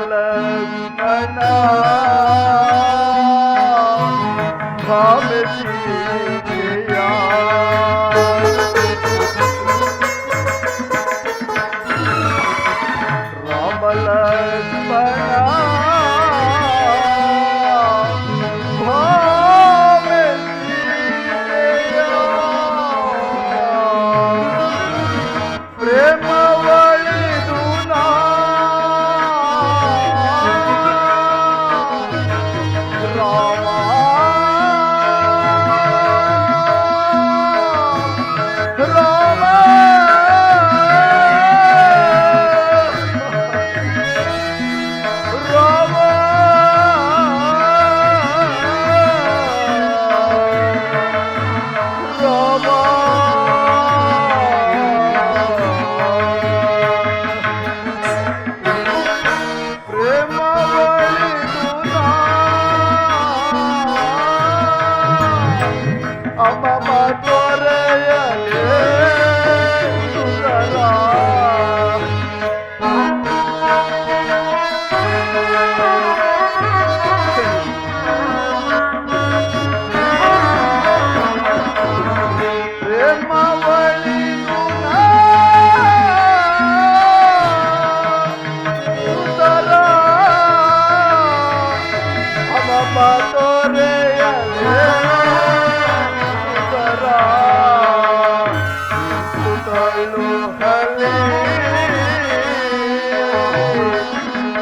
ರಾಮಲಕ್ಷ್ಮಣ ಭಾವಸಿಕೆಯ ರಾಮಲಕ್ಷ್ಮಣ ಭಾವಸಿಕೆಯ ಪ್ರೇಮವಳಿದು ನಾ ರಾಮ ರಾಮ ರಾಮ ಪ್ರೇಮವಳಿದು ನಾ ಅಮ್ಮ ತೊರೆಯಲೇ ಸುಂದರ ಪ್ರೇಮವಳಿದು ನಾ ಸುಂದರ ಅಮ್ಮ ತೊರೆಯಲೇ ಸುಂದರ ಸುತ್ತಲು ಹಲೆ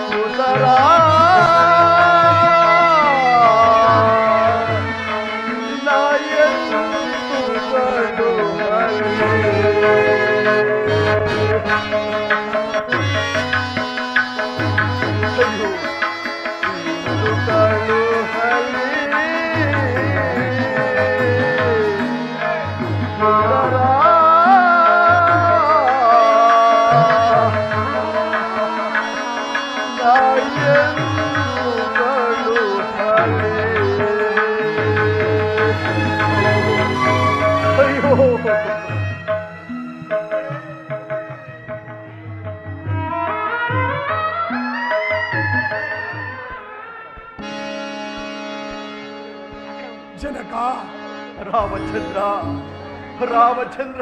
ಸುಂದರ ನಾ ಎಂದು ಕಳು ಹಲೆ ಸುತ್ತಲು ಹಲೆ ಸುಂದರ ನಾ ಎಂದು ಕಳು ಹಲೆ ಅಯ್ಯೋ ಜನಕ ರಾಮಚಂದ್ರ ರಾಮಚಂದ್ರ,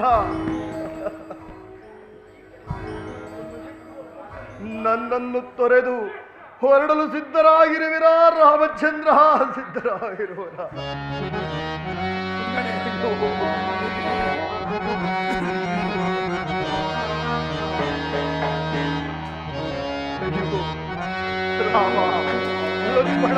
ನನ್ನನ್ನು ತೊರೆದು ಹೊರಡಲು ಸಿದ್ಧರಾಗಿರುವಿರಾ ರಾಮಚಂದ್ರ? ಸಿದ್ಧರಾಗಿರುವರ? ರಾಮ, ಲಕ್ಷ್ಮಣ,